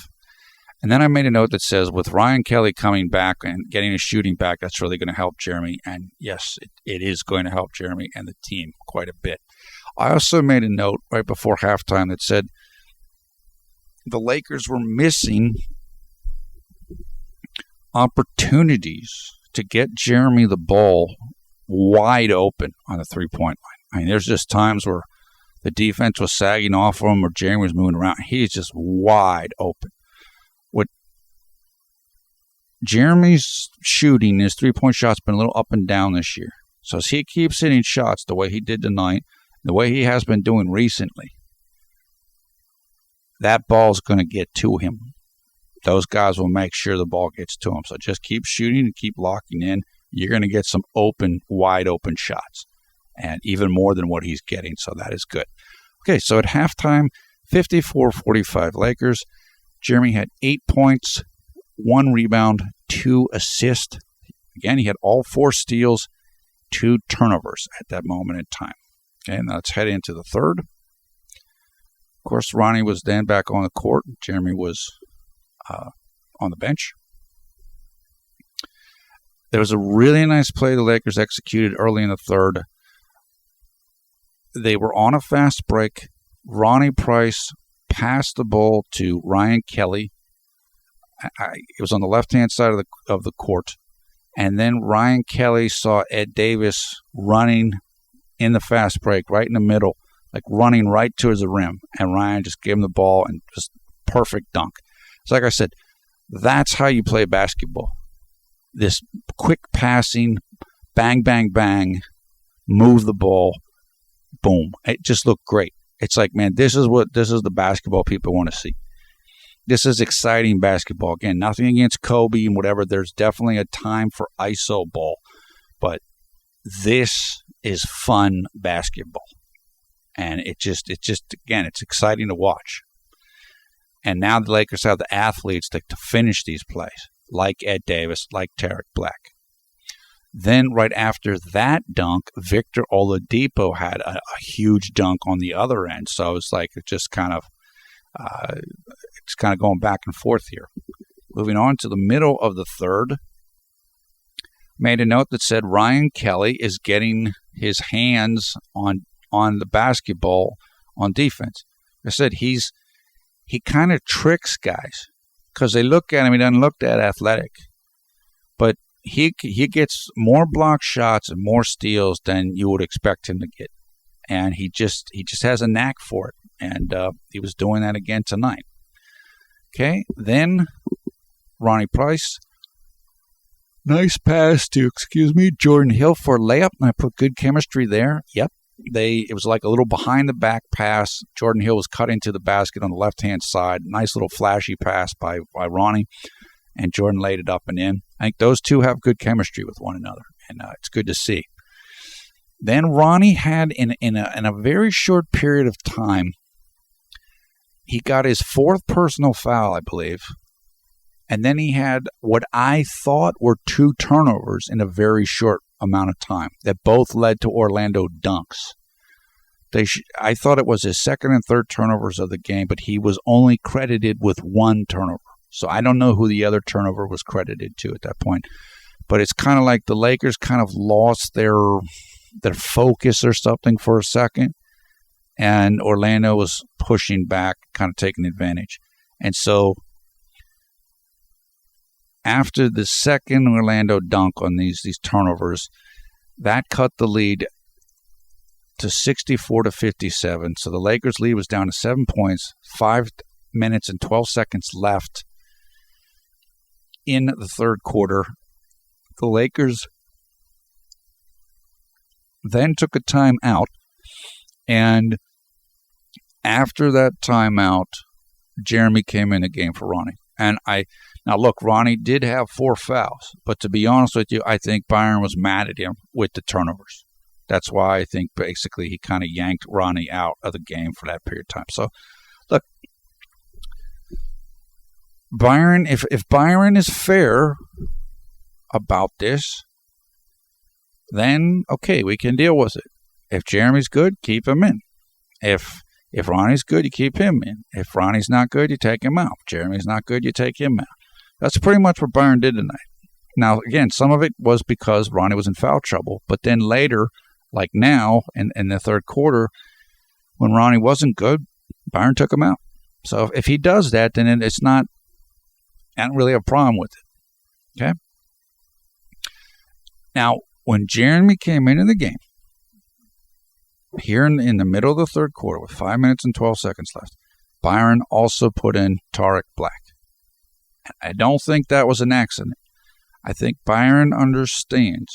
And then I made a note that says, with Ryan Kelly coming back and getting his shooting back, that's really going to help Jeremy. And yes, it is going to help Jeremy and the team quite a bit. I also made a note right before halftime that said the Lakers were missing opportunities to get Jeremy the ball wide open on the three-point line. I mean, there's just times where the defense was sagging off of him or Jeremy was moving around. He's just wide open. Jeremy's shooting, his three-point shot's been a little up and down this year. So as he keeps hitting shots the way he did tonight, the way he has been doing recently, that ball's going to get to him. Those guys will make sure the ball gets to him. So just keep shooting and keep locking in. You're going to get some wide open shots, and even more than what he's getting. So that is good. Okay, so at halftime, 54-45 Lakers. Jeremy had 8 points, 1 rebound, 2 assists. Again, he had all 4 steals, 2 turnovers at that moment in time. Okay, now let's head into the third. Of course, Ronnie was then back on the court. Jeremy was on the bench. There was a really nice play the Lakers executed early in the third. They were on a fast break. Ronnie Price passed the ball to Ryan Kelly. It was on the left-hand side of the court. And then Ryan Kelly saw Ed Davis running in the fast break, right in the middle, like running right towards the rim. And Ryan just gave him the ball and just perfect dunk. So like I said, that's how you play basketball. This quick passing, bang, bang, bang, move the ball, boom. It just looked great. It's like, man, this is the basketball people want to see. This is exciting basketball. Again, nothing against Kobe and whatever. There's definitely a time for ISO ball. But this is fun basketball. And it's exciting to watch. And now the Lakers have the athletes to finish these plays, like Ed Davis, like Tarik Black. Then right after that dunk, Victor Oladipo had a huge dunk on the other end. So it's like it's kind of going back and forth here. Moving on to the middle of the third, made a note that said Ryan Kelly is getting his hands on the basketball on defense. I said he kind of tricks guys because they look at him. He doesn't look that athletic, but he gets more block shots and more steals than you would expect him to get, and he just has a knack for it. And he was doing that again tonight. Okay, then Ronnie Price, nice pass to Jordan Hill for a layup, and I put good chemistry there. Yep. It was like a little behind the back pass. Jordan Hill was cutting to the basket on the left-hand side. Nice little flashy pass by Ronnie, and Jordan laid it up and in. I think those two have good chemistry with one another, and it's good to see. Then Ronnie had, in a very short period of time, he got his 4th personal foul, I believe, and then he had what I thought were 2 turnovers in a very short amount of time that both led to Orlando dunks. I thought it was his 2nd and 3rd turnovers of the game, but he was only credited with 1 turnover. So I don't know who the other turnover was credited to at that point. But it's kind of like the Lakers kind of lost their focus or something for a second, and Orlando was pushing back, kind of taking advantage. And so after the second Orlando dunk on these turnovers, that cut the lead to 64-57. So the Lakers' lead was down to 7 points, 5 minutes and 12 seconds left in the third quarter. The Lakers then took a timeout, and After that timeout, Jeremy came in the game for Ronnie. And now look, Ronnie did have 4 fouls, but to be honest with you, I think Byron was mad at him with the turnovers. That's why I think basically he kind of yanked Ronnie out of the game for that period of time. So, look, Byron, if Byron is fair about this, then okay, we can deal with it. If Jeremy's good, keep him in. If Ronnie's good, you keep him in. If Ronnie's not good, you take him out. If Jeremy's not good, you take him out. That's pretty much what Byron did tonight. Now, again, some of it was because Ronnie was in foul trouble. But then later, like now, in the third quarter, when Ronnie wasn't good, Byron took him out. So if he does that, then it's not, I don't really have a problem with it. Okay? Now, when Jeremy came into the game, here in the middle of the third quarter with 5 minutes and 12 seconds left, Byron also put in Tarik Black. I don't think that was an accident. I think Byron understands,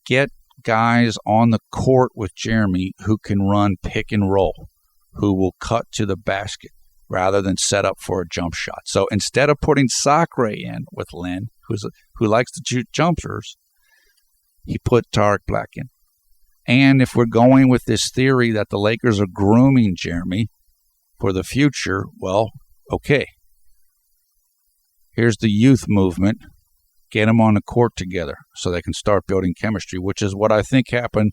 get guys on the court with Jeremy who can run pick and roll, who will cut to the basket rather than set up for a jump shot. So instead of putting Sacre in with Lin, who likes to shoot jumpers, he put Tarik Black in. And if we're going with this theory that the Lakers are grooming Jeremy for the future, well, okay. Here's the youth movement. Get them on the court together so they can start building chemistry, which is what I think happened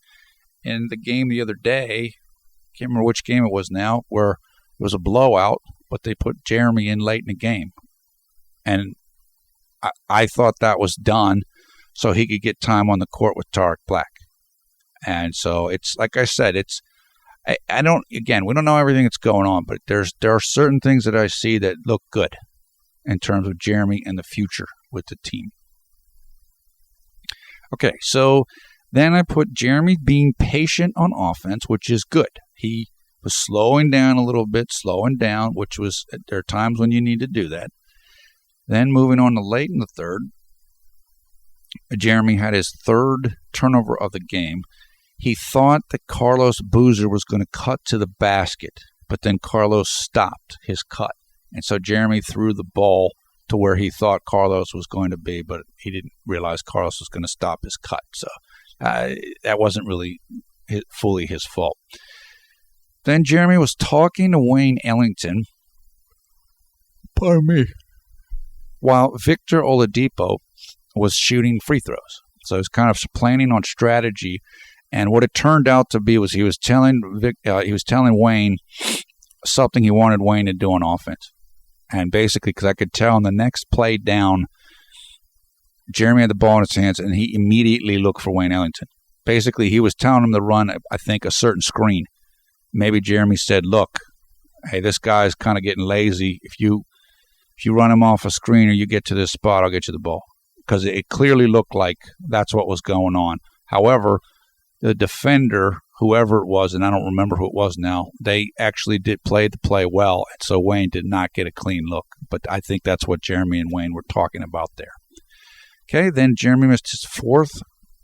in the game the other day. Can't remember which game it was now, where it was a blowout, but they put Jeremy in late in the game. And I thought that was done so he could get time on the court with Tarik Black. And so it's, like I said, we don't know everything that's going on, but there are certain things that I see that look good in terms of Jeremy and the future with the team. Okay, so then I put Jeremy being patient on offense, which is good. He was slowing down a little bit, which was, there are times when you need to do that. Then moving on to late in the third, Jeremy had his 3rd turnover of the game. He thought that Carlos Boozer was going to cut to the basket, but then Carlos stopped his cut. And so Jeremy threw the ball to where he thought Carlos was going to be, but he didn't realize Carlos was going to stop his cut. So that wasn't really fully his fault. Then Jeremy was talking to Wayne Ellington, pardon me, while Victor Oladipo was shooting free throws. So he was kind of planning on strategy. And what it turned out to be was he was telling Wayne something he wanted Wayne to do on offense. And basically, because I could tell in the next play down, Jeremy had the ball in his hands, and he immediately looked for Wayne Ellington. Basically, he was telling him to run, I think, a certain screen. Maybe Jeremy said, look, hey, this guy's kind of getting lazy. If you run him off a screen or you get to this spot, I'll get you the ball. Because it clearly looked like that's what was going on. However, the defender, whoever it was, and I don't remember who it was now, they actually did play the play well, and so Wayne did not get a clean look. But I think that's what Jeremy and Wayne were talking about there. Okay, then Jeremy missed his 4th.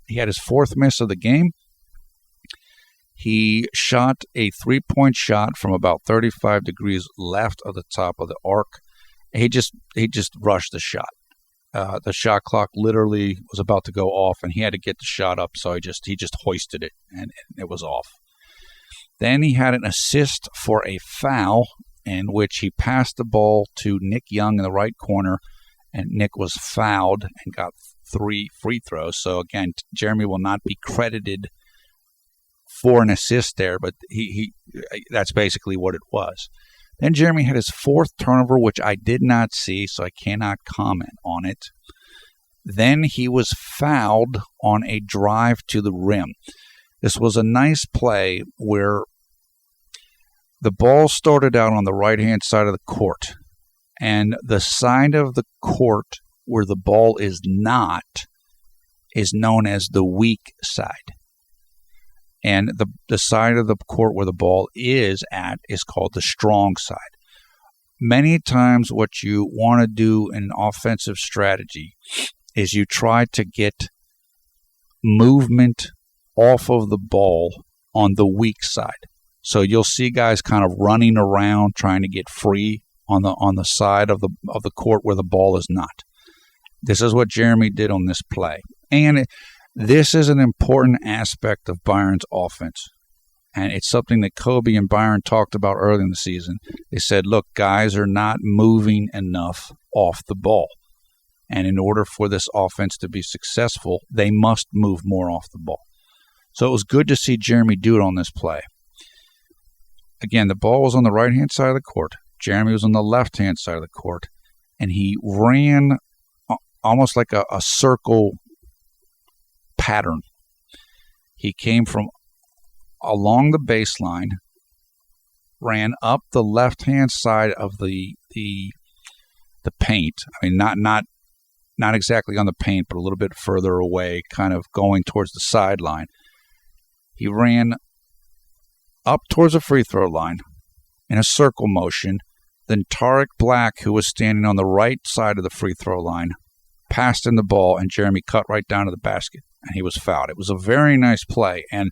He had his 4th miss of the game. He shot a 3-point shot from about 35 degrees left of the top of the arc. He just rushed the shot. The shot clock literally was about to go off, and he had to get the shot up, so he just hoisted it, and it was off. Then he had an assist for a foul in which he passed the ball to Nick Young in the right corner, and Nick was fouled and got 3 free throws. So again, Jeremy will not be credited for an assist there, but he that's basically what it was. Then Jeremy had his 4th turnover, which I did not see, so I cannot comment on it. Then he was fouled on a drive to the rim. This was a nice play where the ball started out on the right-hand side of the court, and the side of the court where the ball is not is known as the weak side. And the side of the court where the ball is at is called the strong side. Many times what you want to do in an offensive strategy is you try to get movement off of the ball on the weak side. So you'll see guys kind of running around trying to get free on the side of the court where the ball is not. This is what Jeremy did on this play. And this is an important aspect of Byron's offense. And it's something that Kobe and Byron talked about early in the season. They said, look, guys are not moving enough off the ball. And in order for this offense to be successful, they must move more off the ball. So it was good to see Jeremy do it on this play. Again, the ball was on the right-hand side of the court. Jeremy was on the left-hand side of the court. And he ran almost like a circle pattern. He came from along the baseline, ran up the left-hand side of the paint. I mean, not exactly on the paint, but a little bit further away, kind of going towards the sideline. He ran up towards the free throw line in a circle motion. Then Tarik Black, who was standing on the right side of the free throw line, passed him the ball, and Jeremy cut right down to the basket, and he was fouled. It was a very nice play, and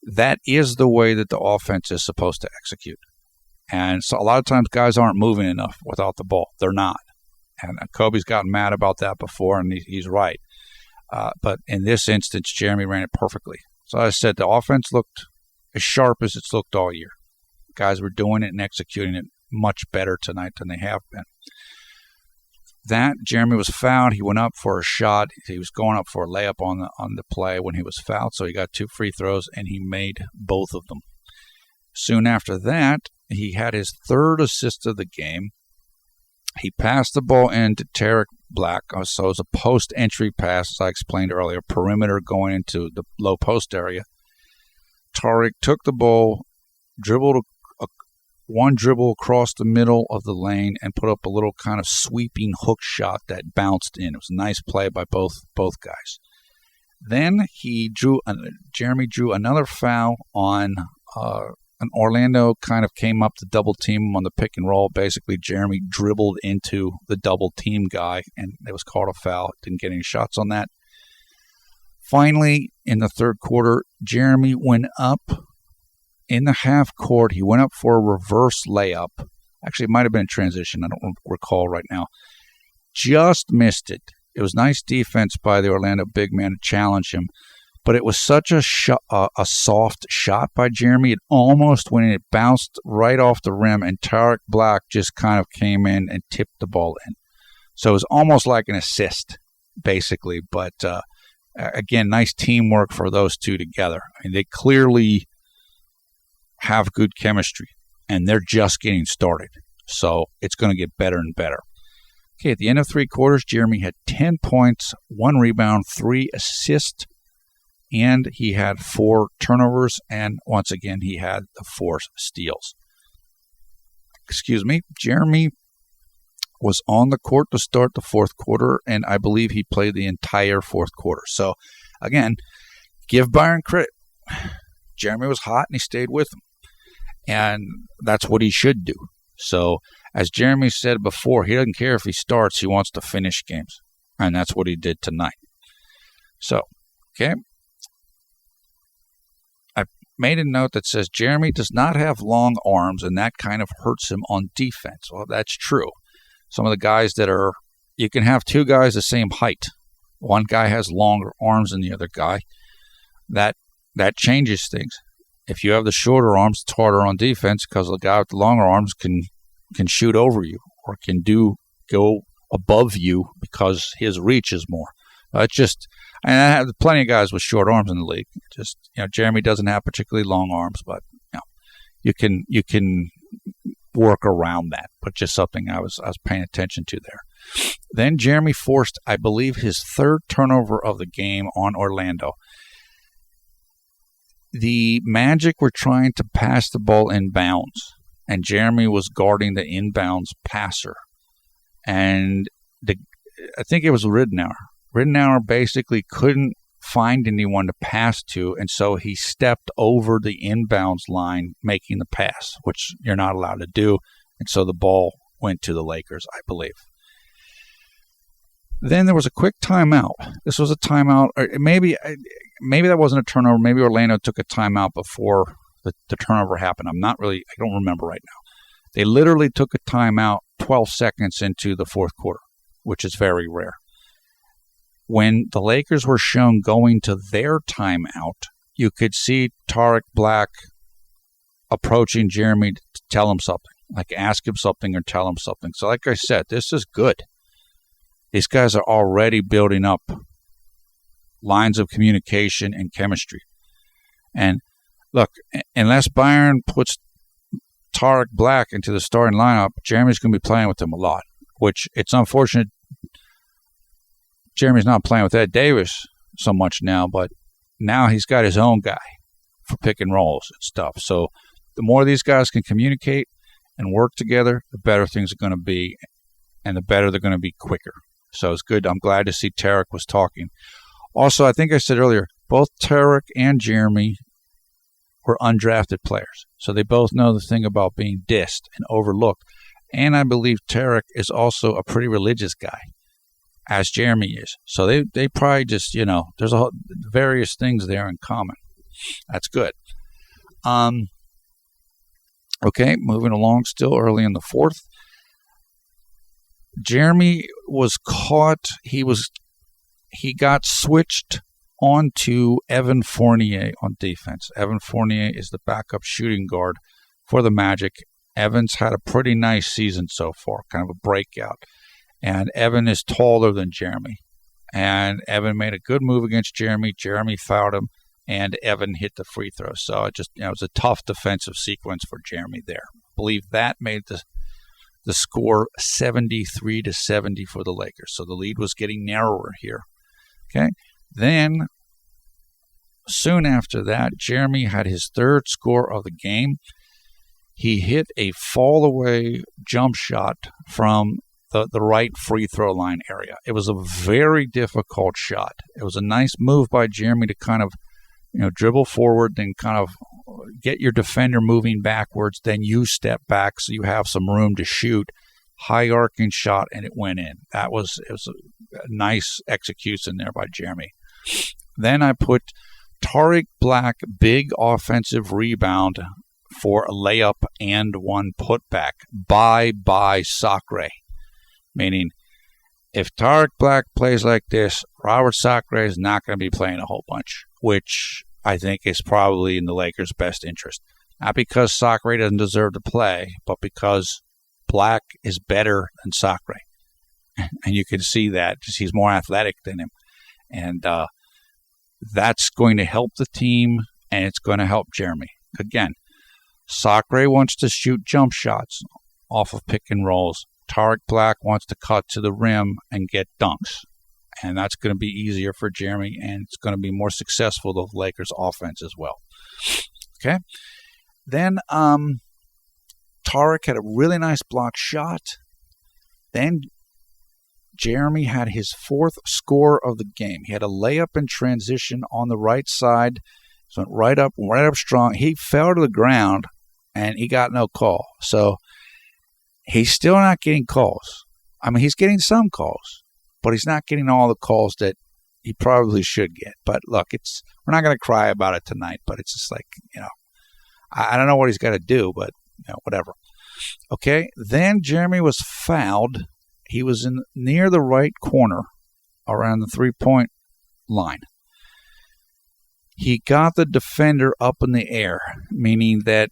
that is the way that the offense is supposed to execute. And so a lot of times guys aren't moving enough without the ball. They're not. And Kobe's gotten mad about that before, and he's right. But in this instance, Jeremy ran it perfectly. So as I said, the offense looked as sharp as it's looked all year. Guys were doing it and executing it much better tonight than they have been. That Jeremy was fouled. He went up for a shot. He was going up for a layup on the play when he was fouled. So he got 2 free throws, and he made both of them. Soon after that, he had his 3rd assist of the game. He passed the ball into Tarik Black. So it was a post-entry pass, as I explained earlier, perimeter going into the low post area. Tarik took the ball, dribbled one dribble across the middle of the lane, and put up a little kind of sweeping hook shot that bounced in. It was a nice play by both guys. Then Jeremy drew another foul on an Orlando kind of came up to double team him on the pick and roll. Basically, Jeremy dribbled into the double team guy, and it was called a foul. Didn't get any shots on that. Finally, in the 3rd quarter, Jeremy went up in the half court. He went up for a reverse layup. Actually, it might have been a transition. I don't recall right now. Just missed it. It was nice defense by the Orlando big man to challenge him. But it was such a soft shot by Jeremy. It almost went in. It bounced right off the rim, and Tarik Black just kind of came in and tipped the ball in. So it was almost like an assist, basically. But, again, nice teamwork for those two together. I mean, they clearly have good chemistry, and they're just getting started. So it's going to get better and better. Okay, at the end of 3 quarters, Jeremy had 10 points, 1 rebound, 3 assists, and he had 4 turnovers, and once again, he had the 4 steals. Jeremy was on the court to start the 4th quarter, and I believe he played the entire 4th quarter. So, again, give Byron credit. Jeremy was hot, and he stayed with him. And that's what he should do. So, as Jeremy said before, he doesn't care if he starts. He wants to finish games. And that's what he did tonight. So, okay. I made a note that says Jeremy does not have long arms, and that kind of hurts him on defense. Well, that's true. Some of the guys you can have 2 guys the same height. One guy has longer arms than the other guy. That changes things. If you have the shorter arms, it's harder on defense because the guy with the longer arms can shoot over you or can go above you because his reach is more. And I have plenty of guys with short arms in the league. Jeremy doesn't have particularly long arms, but you can work around that. But just something I was paying attention to there. Then Jeremy forced, I believe, his 3rd turnover of the game on Orlando. The Magic were trying to pass the ball inbounds, and Jeremy was guarding the inbounds passer. And I think it was Ridnour. Ridnour basically couldn't find anyone to pass to, and so he stepped over the inbounds line making the pass, which you're not allowed to do, and so the ball went to the Lakers, I believe. Then there was a quick timeout. This was a timeout, or maybe that wasn't a turnover. Maybe Orlando took a timeout before the turnover happened. I don't remember right now. They literally took a timeout 12 seconds into the fourth quarter, which is very rare. When the Lakers were shown going to their timeout, you could see Tarik Black approaching Jeremy to tell him something, like ask him something or tell him something. So like I said, this is good. These guys are already building up lines of communication and chemistry. And look, unless Bayern puts Tarik Black into the starting lineup, Jeremy's going to be playing with him a lot, which it's unfortunate Jeremy's not playing with Ed Davis so much now, but now he's got his own guy for pick and rolls and stuff. So the more these guys can communicate and work together, the better things are going to be, and the better they're going to be quicker. So it's good. I'm glad to see Tarik was talking. Also, I think I said earlier, both Tarik and Jeremy were undrafted players. So they both know the thing about being dissed and overlooked. And I believe Tarik is also a pretty religious guy, as Jeremy is. So they probably just, there's various things there in common. That's good. Okay, moving along, still early in the fourth. Jeremy was caught. He got switched onto Evan Fournier on defense. Evan Fournier is the backup shooting guard for the Magic. Evan's had a pretty nice season so far, kind of a breakout. And Evan is taller than Jeremy. And Evan made a good move against Jeremy. Jeremy fouled him, and Evan hit the free throw. So it was a tough defensive sequence for Jeremy there. I believe that made the score 73-70 for the Lakers. So the lead was getting narrower here. Okay. Then, soon after that, Jeremy had his third score of the game. He hit a fall-away jump shot from the right free throw line area. It was a very difficult shot. It was a nice move by Jeremy to kind of, dribble forward, then kind of get your defender moving backwards, then you step back so you have some room to shoot. High arcing shot, and it went in. It was a nice execution there by Jeremy. Then I put Tarik Black, big offensive rebound for a layup and one putback by Sacre. Meaning, if Tarik Black plays like this, Robert Sacre is not going to be playing a whole bunch, which I think is probably in the Lakers' best interest. Not because Sacre doesn't deserve to play, but because Black is better than Sacre. And you can see that because he's more athletic than him. And that's going to help the team, and it's going to help Jeremy. Again, Sacre wants to shoot jump shots off of pick and rolls. Tarik Black wants to cut to the rim and get dunks. And that's going to be easier for Jeremy, and it's going to be more successful to the Lakers' offense as well. Okay? Then Tarik had a really nice block shot. Then Jeremy had his fourth score of the game. He had a layup in transition on the right side. So went right up strong. He fell to the ground, and he got no call. So he's still not getting calls. I mean, he's getting some calls, but he's not getting all the calls that he probably should get. But look, we're not going to cry about it tonight, but it's just like, I don't know what he's got to do, but whatever. Okay, then Jeremy was fouled. He was near the right corner around the three-point line. He got the defender up in the air, meaning that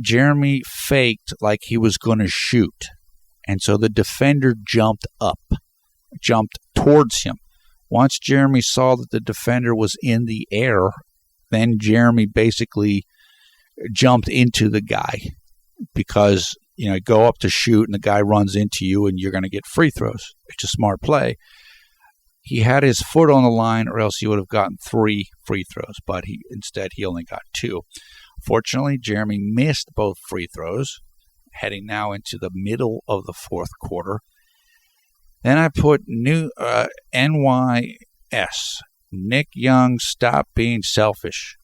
Jeremy faked like he was going to shoot. And so the defender jumped towards him. Once Jeremy saw that the defender was in the air, then Jeremy basically jumped into the guy because, go up to shoot and the guy runs into you and you're going to get free throws. It's a smart play. He had his foot on the line or else he would have gotten 3 free throws, but instead he only got 2. Fortunately, Jeremy missed both free throws, heading now into the middle of the fourth quarter. Then I put NYS, Nick Young, stop being selfish.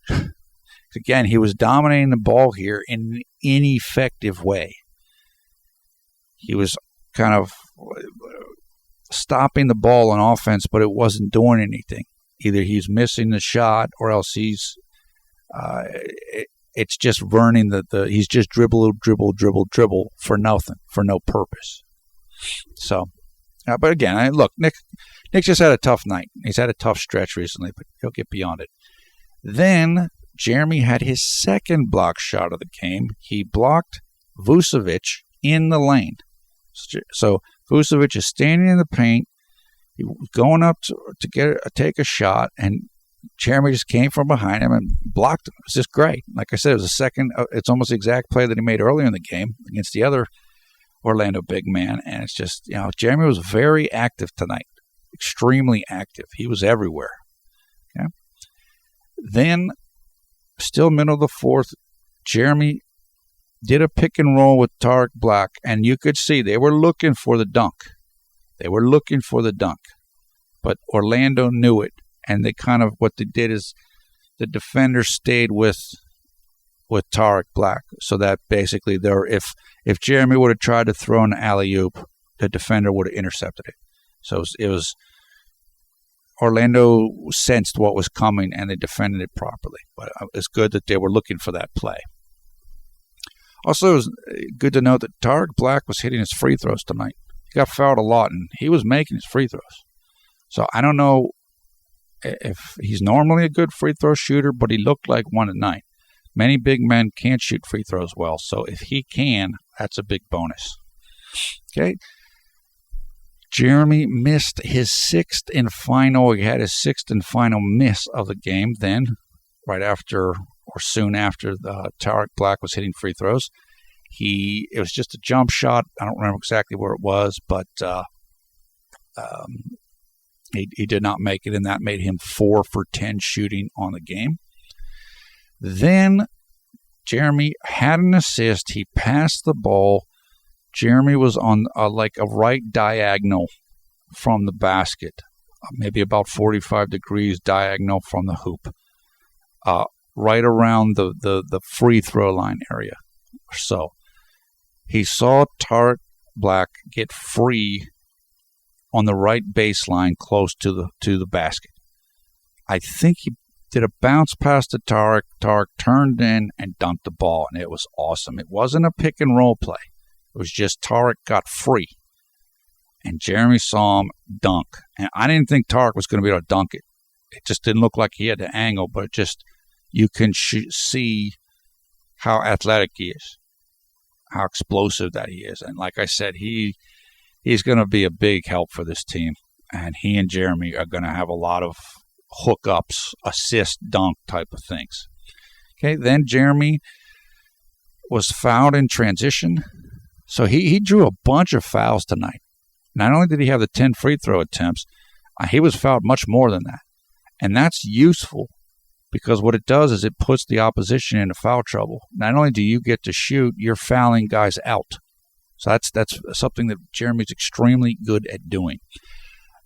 Again, he was dominating the ball here in an ineffective way. He was kind of stopping the ball on offense, but it wasn't doing anything. Either he's missing the shot or else he's it's just burning he's just dribble for nothing, for no purpose. So, but again, look, Nick just had a tough night. He's had a tough stretch recently, but he'll get beyond it. Then Jeremy had his second block shot of the game. He blocked Vucevic in the lane. So Vucevic is standing in the paint. He was going up to take a shot, and Jeremy just came from behind him and blocked him. It was just great. Like I said, it was a second. It's almost the exact play that he made earlier in the game against the other Orlando big man. And it's just, Jeremy was very active tonight, extremely active. He was everywhere. Okay. Then, still middle of the fourth, Jeremy did a pick and roll with Tarik Black, and you could see they were looking for the dunk. But Orlando knew it, and they what they did is the defender stayed with Tarik Black, so that basically if Jeremy would have tried to throw an alley-oop, the defender would have intercepted it. So it was Orlando sensed what was coming, and they defended it properly. But it's good that they were looking for that play. Also, it was good to note that Tarik Black was hitting his free throws tonight. He got fouled a lot, and he was making his free throws. So I don't know if he's normally a good free throw shooter, but he looked like one tonight. Many big men can't shoot free throws well, so if he can, that's a big bonus. Okay. Jeremy missed his sixth and final. He had his sixth and final miss of the game then, right after or soon after Tarik Black was hitting free throws. It was just a jump shot. I don't remember exactly where it was, but he did not make it, and that made him 4 for 10 shooting on the game. Then Jeremy had an assist. He passed the ball. Jeremy was on like a right diagonal from the basket, maybe about 45 degrees diagonal from the hoop, right around the free throw line area. So he saw Tarik Black get free on the right baseline close to the basket. I think he did a bounce pass to Tarik. Tarik turned in and dunked the ball, and it was awesome. It wasn't a pick and roll play. It was just Tarik got free, and Jeremy saw him dunk. And I didn't think Tarik was going to be able to dunk it. It just didn't look like he had the angle, but you can see how athletic he is, how explosive that he is. And like I said, he's going to be a big help for this team, and he and Jeremy are going to have a lot of hookups, assist, dunk type of things. Okay, then Jeremy was fouled in transition. So he drew a bunch of fouls tonight. Not only did he have the 10 free throw attempts, he was fouled much more than that. And that's useful because what it does is it puts the opposition into foul trouble. Not only do you get to shoot, you're fouling guys out. So that's something that Jeremy's extremely good at doing.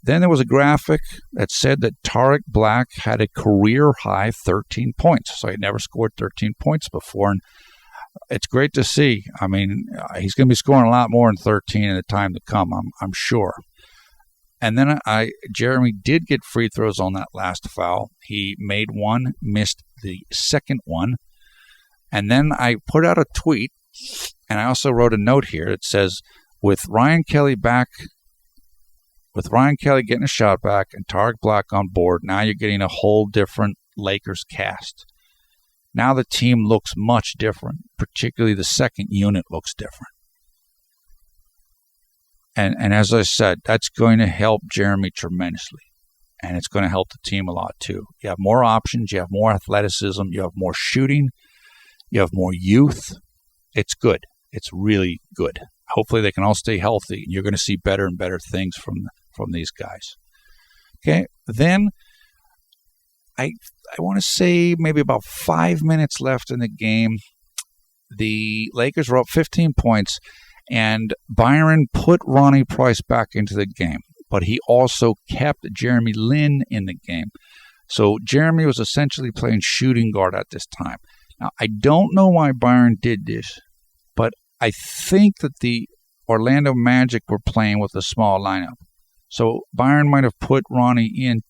Then there was a graphic that said that Tarik Black had a career-high 13 points. So he never scored 13 points before, and it's great to see. I mean, he's going to be scoring a lot more than 13 in the time to come, I'm sure. And then Jeremy did get free throws on that last foul. He made one, missed the second one. And then I put out a tweet, and I also wrote a note here that says, with Ryan Kelly getting a shot back and Tarik Black on board, now you're getting a whole different Lakers cast. Now the team looks much different, particularly the second unit looks different. And as I said, that's going to help Jeremy tremendously. And it's going to help the team a lot too. You have more options, you have more athleticism, you have more shooting, you have more youth. It's good. It's really good. Hopefully they can all stay healthy. You're going to see better and better things from these guys. Okay, then I want to say maybe about 5 minutes left in the game. The Lakers were up 15 points, and Byron put Ronnie Price back into the game, but he also kept Jeremy Lin in the game. So Jeremy was essentially playing shooting guard at this time. Now, I don't know why Byron did this, but I think that the Orlando Magic were playing with a small lineup. So Byron might have put Ronnie in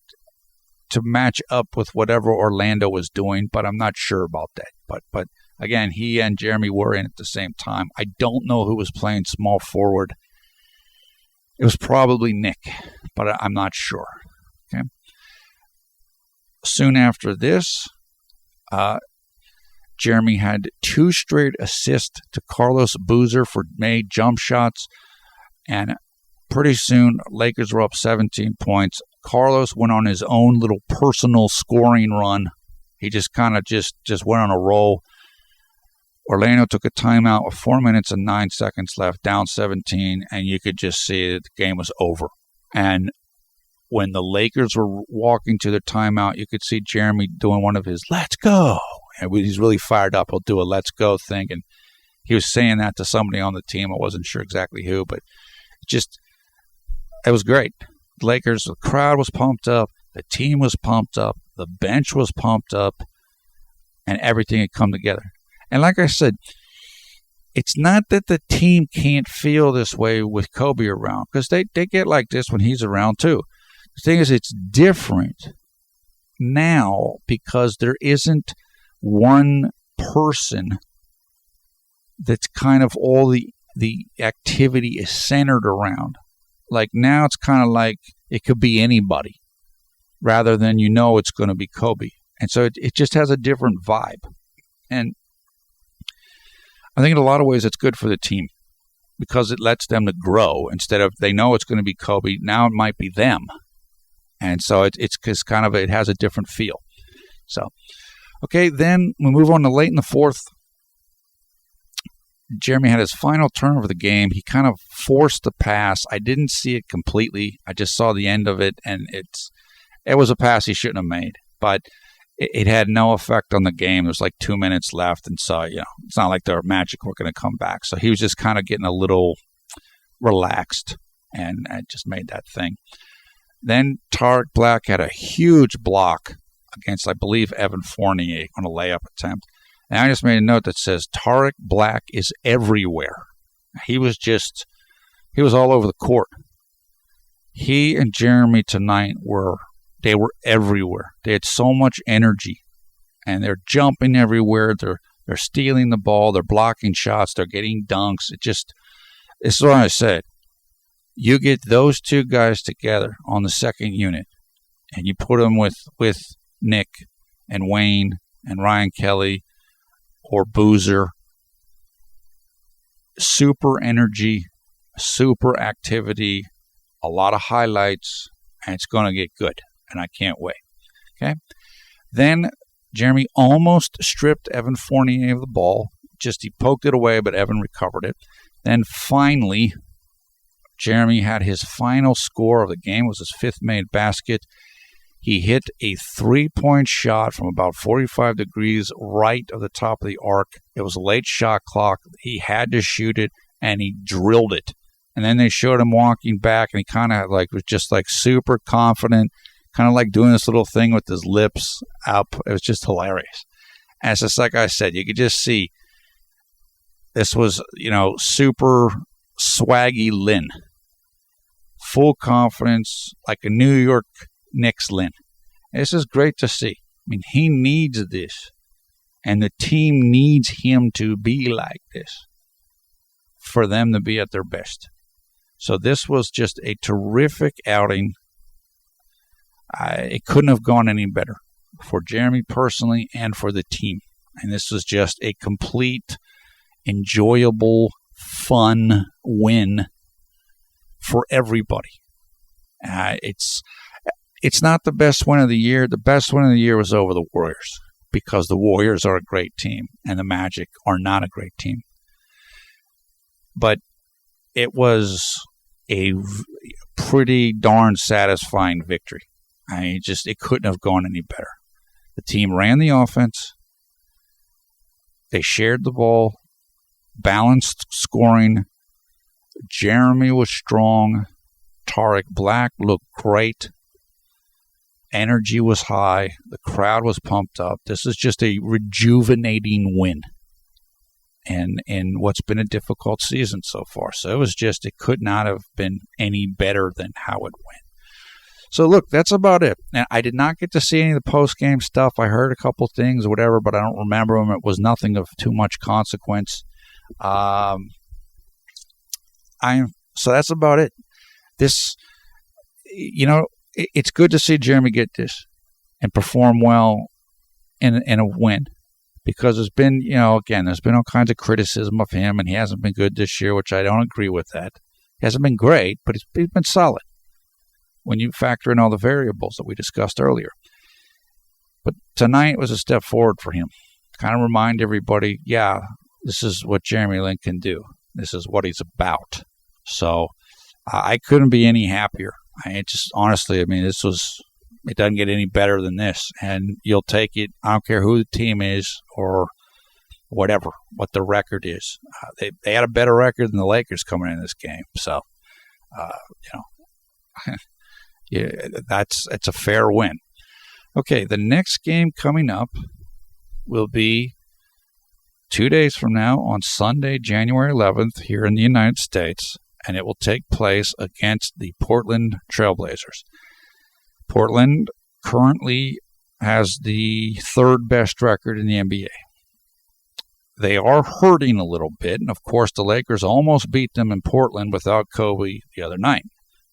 to match up with whatever Orlando was doing, but I'm not sure about that. But again, he and Jeremy were in at the same time. I don't know who was playing small forward. It was probably Nick, but I'm not sure. Okay. Soon after this, Jeremy had 2 straight assists to Carlos Boozer for made jump shots, and pretty soon Lakers were up 17 points. Carlos went on his own little personal scoring run. He just kind of just went on a roll. Orlando took a timeout with 4 minutes and 9 seconds left, down 17, and you could just see that the game was over. And when the Lakers were walking to their timeout, you could see Jeremy doing one of his "let's go." And he's really fired up. He'll do a "let's go" thing. And he was saying that to somebody on the team. I wasn't sure exactly who, but it was great. The Lakers, the crowd was pumped up. The team was pumped up. The bench was pumped up. And everything had come together. And like I said, it's not that the team can't feel this way with Kobe around, because they get like this when he's around too. The thing is, it's different now because there isn't one person that's kind of all the activity is centered around. Like now it's kind of like it could be anybody rather than it's going to be Kobe. And so it just has a different vibe. And I think in a lot of ways it's good for the team because it lets them to grow instead of they know it's going to be Kobe. Now it might be them. And so it's kind of, it has a different feel. So, okay, then we move on to late in the fourth. Jeremy had his final turnover of the game. He kind of forced the pass. I didn't see it completely. I just saw the end of it, and it was a pass he shouldn't have made. But it had no effect on the game. There was like 2 minutes left, and so, it's not like the Magic were going to come back. So he was just kind of getting a little relaxed, and I just made that thing. Then Tarik Black had a huge block against, I believe, Evan Fournier on a layup attempt. And I just made a note that says Tarik Black is everywhere. He was all over the court. He and Jeremy tonight were everywhere. They had so much energy, and they're jumping everywhere. They're stealing the ball. They're blocking shots. They're getting dunks. This is what I said. You get those two guys together on the second unit, and you put them with Nick and Wayne and Ryan Kelly or Boozer. Super energy, super activity, a lot of highlights, and it's going to get good, and I can't wait. Okay? Then Jeremy almost stripped Evan Fournier of the ball. He poked it away, but Evan recovered it. Then finally, Jeremy had his final score of the game. It was his 5th made basket. He hit a 3-point shot from about 45 degrees right of the top of the arc. It was a late shot clock. He had to shoot it, and he drilled it. And then they showed him walking back, and he kind of was just super confident, kind of doing this little thing with his lips up. It was just hilarious. And it's just like I said, you could just see this was, super swaggy Lin. Full confidence, like a New York Knicks Lin. This is great to see. I mean, he needs this, and the team needs him to be like this for them to be at their best. So this was just a terrific outing. It couldn't have gone any better for Jeremy personally and for the team. And this was just a complete, enjoyable, fun win for everybody. It's not the best win of the year. The best win of the year was over the Warriors because the Warriors are a great team and the Magic are not a great team. But it was a pretty darn satisfying victory. It couldn't have gone any better. The team ran the offense. They shared the ball, balanced scoring. Jeremy was strong. Tarik Black looked great. Energy was high. The crowd was pumped up. This is just a rejuvenating win. in what's been a difficult season so far. So it could not have been any better than how it went. So look, that's about it. Now, I did not get to see any of the post-game stuff. I heard a couple things or whatever, but I don't remember them. It was nothing of too much consequence. So that's about it. This, it's good to see Jeremy get this and perform well in a win, because there's been, there's been all kinds of criticism of him, and he hasn't been good this year, which I don't agree with that. He hasn't been great, but he's been solid when you factor in all the variables that we discussed earlier. But tonight was a step forward for him. Kind of remind everybody, this is what Jeremy Lin can do. This is what he's about. So I couldn't be any happier. It doesn't get any better than this. And you'll take it. I don't care who the team is or whatever, what the record is. They had a better record than the Lakers coming in this game. So, it's a fair win. Okay, the next game coming up will be 2 days from now on Sunday, January 11th, here in the United States, and it will take place against the Portland Trailblazers. Portland currently has the third best record in the NBA. They are hurting a little bit, and of course the Lakers almost beat them in Portland without Kobe the other night,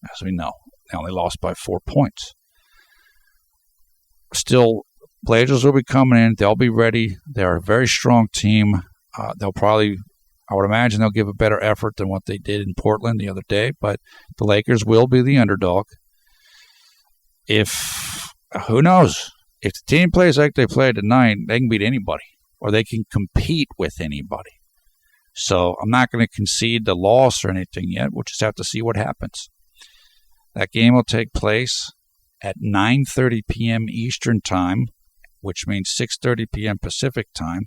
as we know. They only lost by 4 points. Still, Blazers will be coming in. They'll be ready. They're a very strong team. I would imagine they'll give a better effort than what they did in Portland the other day, but the Lakers will be the underdog. Who knows? If the team plays like they played tonight, they can beat anybody, or they can compete with anybody. So I'm not going to concede the loss or anything yet. We'll just have to see what happens. That game will take place at 9:30 p.m. Eastern Time, which means 6:30 p.m. Pacific Time.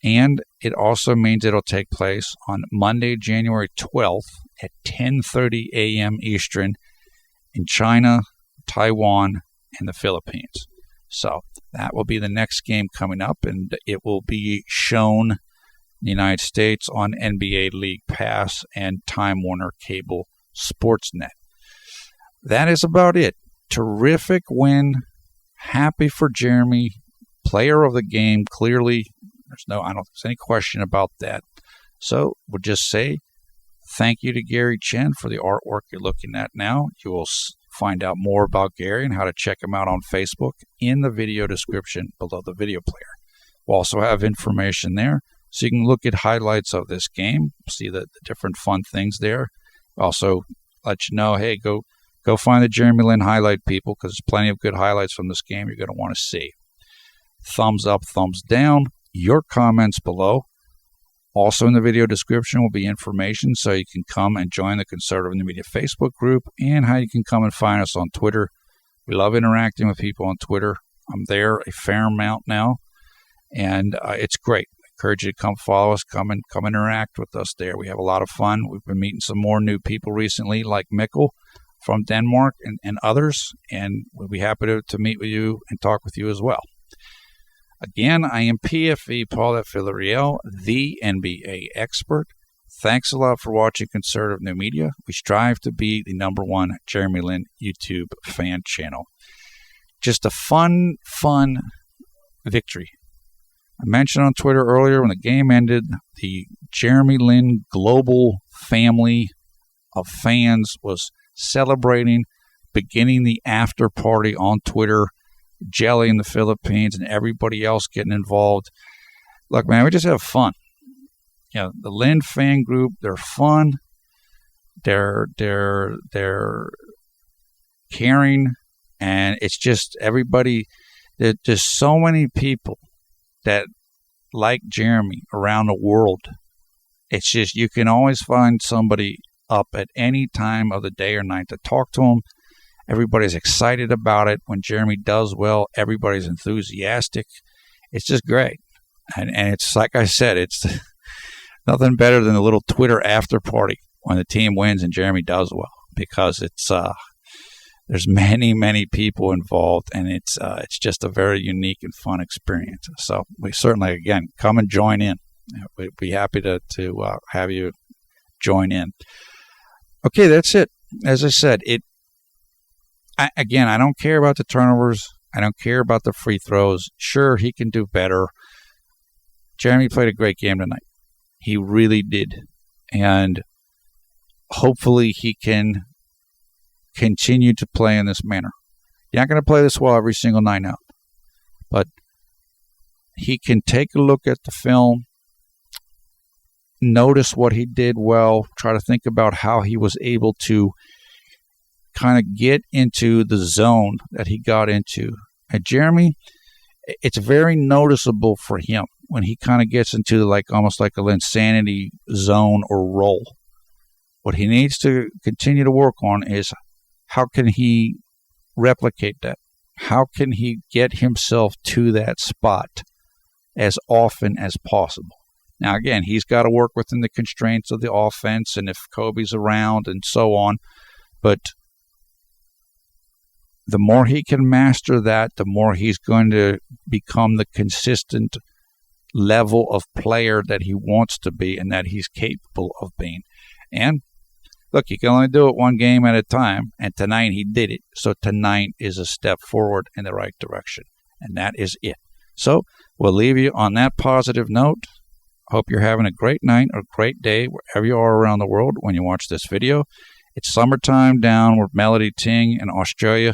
And it also means it'll take place on Monday, January 12th at 10:30 a.m. Eastern in China, Taiwan, and the Philippines. So that will be the next game coming up, and it will be shown in the United States on NBA League Pass and Time Warner Cable Sportsnet. That is about it. Terrific win. Happy for Jeremy. Player of the game, clearly. I don't think there's any question about that. So we'll just say thank you to Gary Chen for the artwork you're looking at now. You will find out more about Gary and how to check him out on Facebook in the video description below the video player. We'll also have information there so you can look at highlights of this game, see the different fun things there. Also let you know, hey, go find the Jeremy Lin highlight people, because there's plenty of good highlights from this game you're going to want to see. Thumbs up, thumbs down, your comments below. Also in the video description will be information so you can come and join the Conservative New Media Facebook group, and how you can come and find us on Twitter. We love interacting with people on Twitter. I'm there a fair amount now, and it's great. I encourage you to come follow us, come interact with us there. We have a lot of fun. We've been meeting some more new people recently, like Mikkel from Denmark and others, and we'll be happy to meet with you and talk with you as well. Again, I am PFE Paul F. Villarreal, the NBA expert. Thanks a lot for watching Conservative New Media. We strive to be the #1 Jeremy Lin YouTube fan channel. Just a fun victory. I mentioned on Twitter earlier, when the game ended, the Jeremy Lin global family of fans was celebrating, beginning the after party on Twitter, Jelly in the Philippines, and everybody else getting involved. Look, man, we just have fun. The Lin fan group, they're fun. They're caring, and it's just everybody. There's so many people that like Jeremy around the world. It's just, you can always find somebody up at any time of the day or night to talk to him. Everybody's excited about it. When Jeremy does well, everybody's enthusiastic. It's just great. And it's like I said, it's nothing better than a little Twitter after party when the team wins and Jeremy does well, because it's there's many people involved, and it's just a very unique and fun experience. So we certainly, again, come and join in. We'd be happy to have you join in. Okay, that's it. As I said, I don't care about the turnovers. I don't care about the free throws. Sure, he can do better. Jeremy played a great game tonight. He really did. And hopefully he can continue to play in this manner. You're not going to play this well every single night out. But he can take a look at the film, notice what he did well, try to think about how he was able to kind of get into the zone that he got into. And Jeremy, it's very noticeable for him when he kind of gets into almost like an insanity zone or role. What he needs to continue to work on is how can he replicate that? How can he get himself to that spot as often as possible? Now, again, he's got to work within the constraints of the offense and if Kobe's around and so on. But the more he can master that, the more he's going to become the consistent level of player that he wants to be and that he's capable of being. And look, you can only do it one game at a time, and tonight he did it. So tonight is a step forward in the right direction, and that is it. So we'll leave you on that positive note. Hope you're having a great night or great day wherever you are around the world when you watch this video. It's summertime down with Melody Ting in Australia.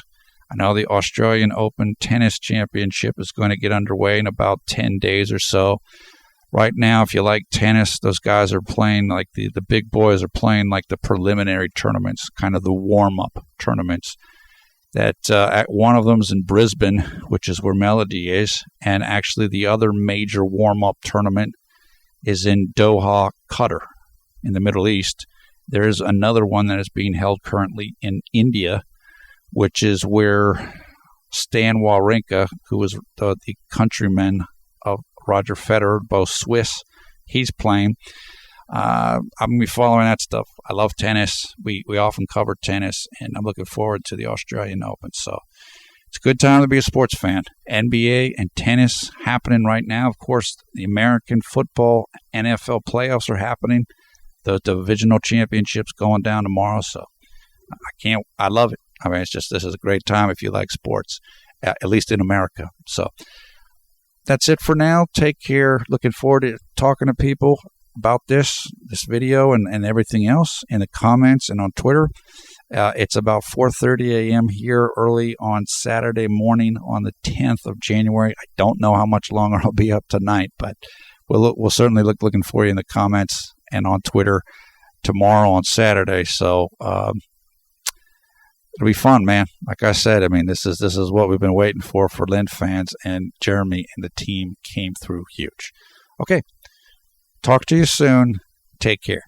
I know the Australian Open Tennis Championship is going to get underway in about 10 days or so. Right now, if you like tennis, those guys are playing like the big boys are playing like the preliminary tournaments, kind of the warm-up tournaments. That one of them is in Brisbane, which is where Melody is, and actually the other major warm-up tournament is in Doha, Qatar, in the Middle East. There is another one that is being held currently in India, which is where Stan Wawrinka, who was the countryman of Roger Federer, both Swiss, he's playing. I'm going to be following that stuff. I love tennis. We often cover tennis, and I'm looking forward to the Australian Open. So it's a good time to be a sports fan. NBA and tennis happening right now. Of course, the American football NFL playoffs are happening. The divisional championships going down tomorrow. So I love it. I mean, this is a great time if you like sports, at least in America. So that's it for now. Take care. Looking forward to talking to people about this video and everything else in the comments and on Twitter. It's about 4:30 a.m. here early on Saturday morning on the 10th of January. I don't know how much longer I'll be up tonight, but we'll certainly looking for you in the comments and on Twitter tomorrow on Saturday. So it'll be fun, man. Like I said, I mean, this is what we've been waiting for Lynn fans, and Jeremy and the team came through huge. Okay. Talk to you soon. Take care.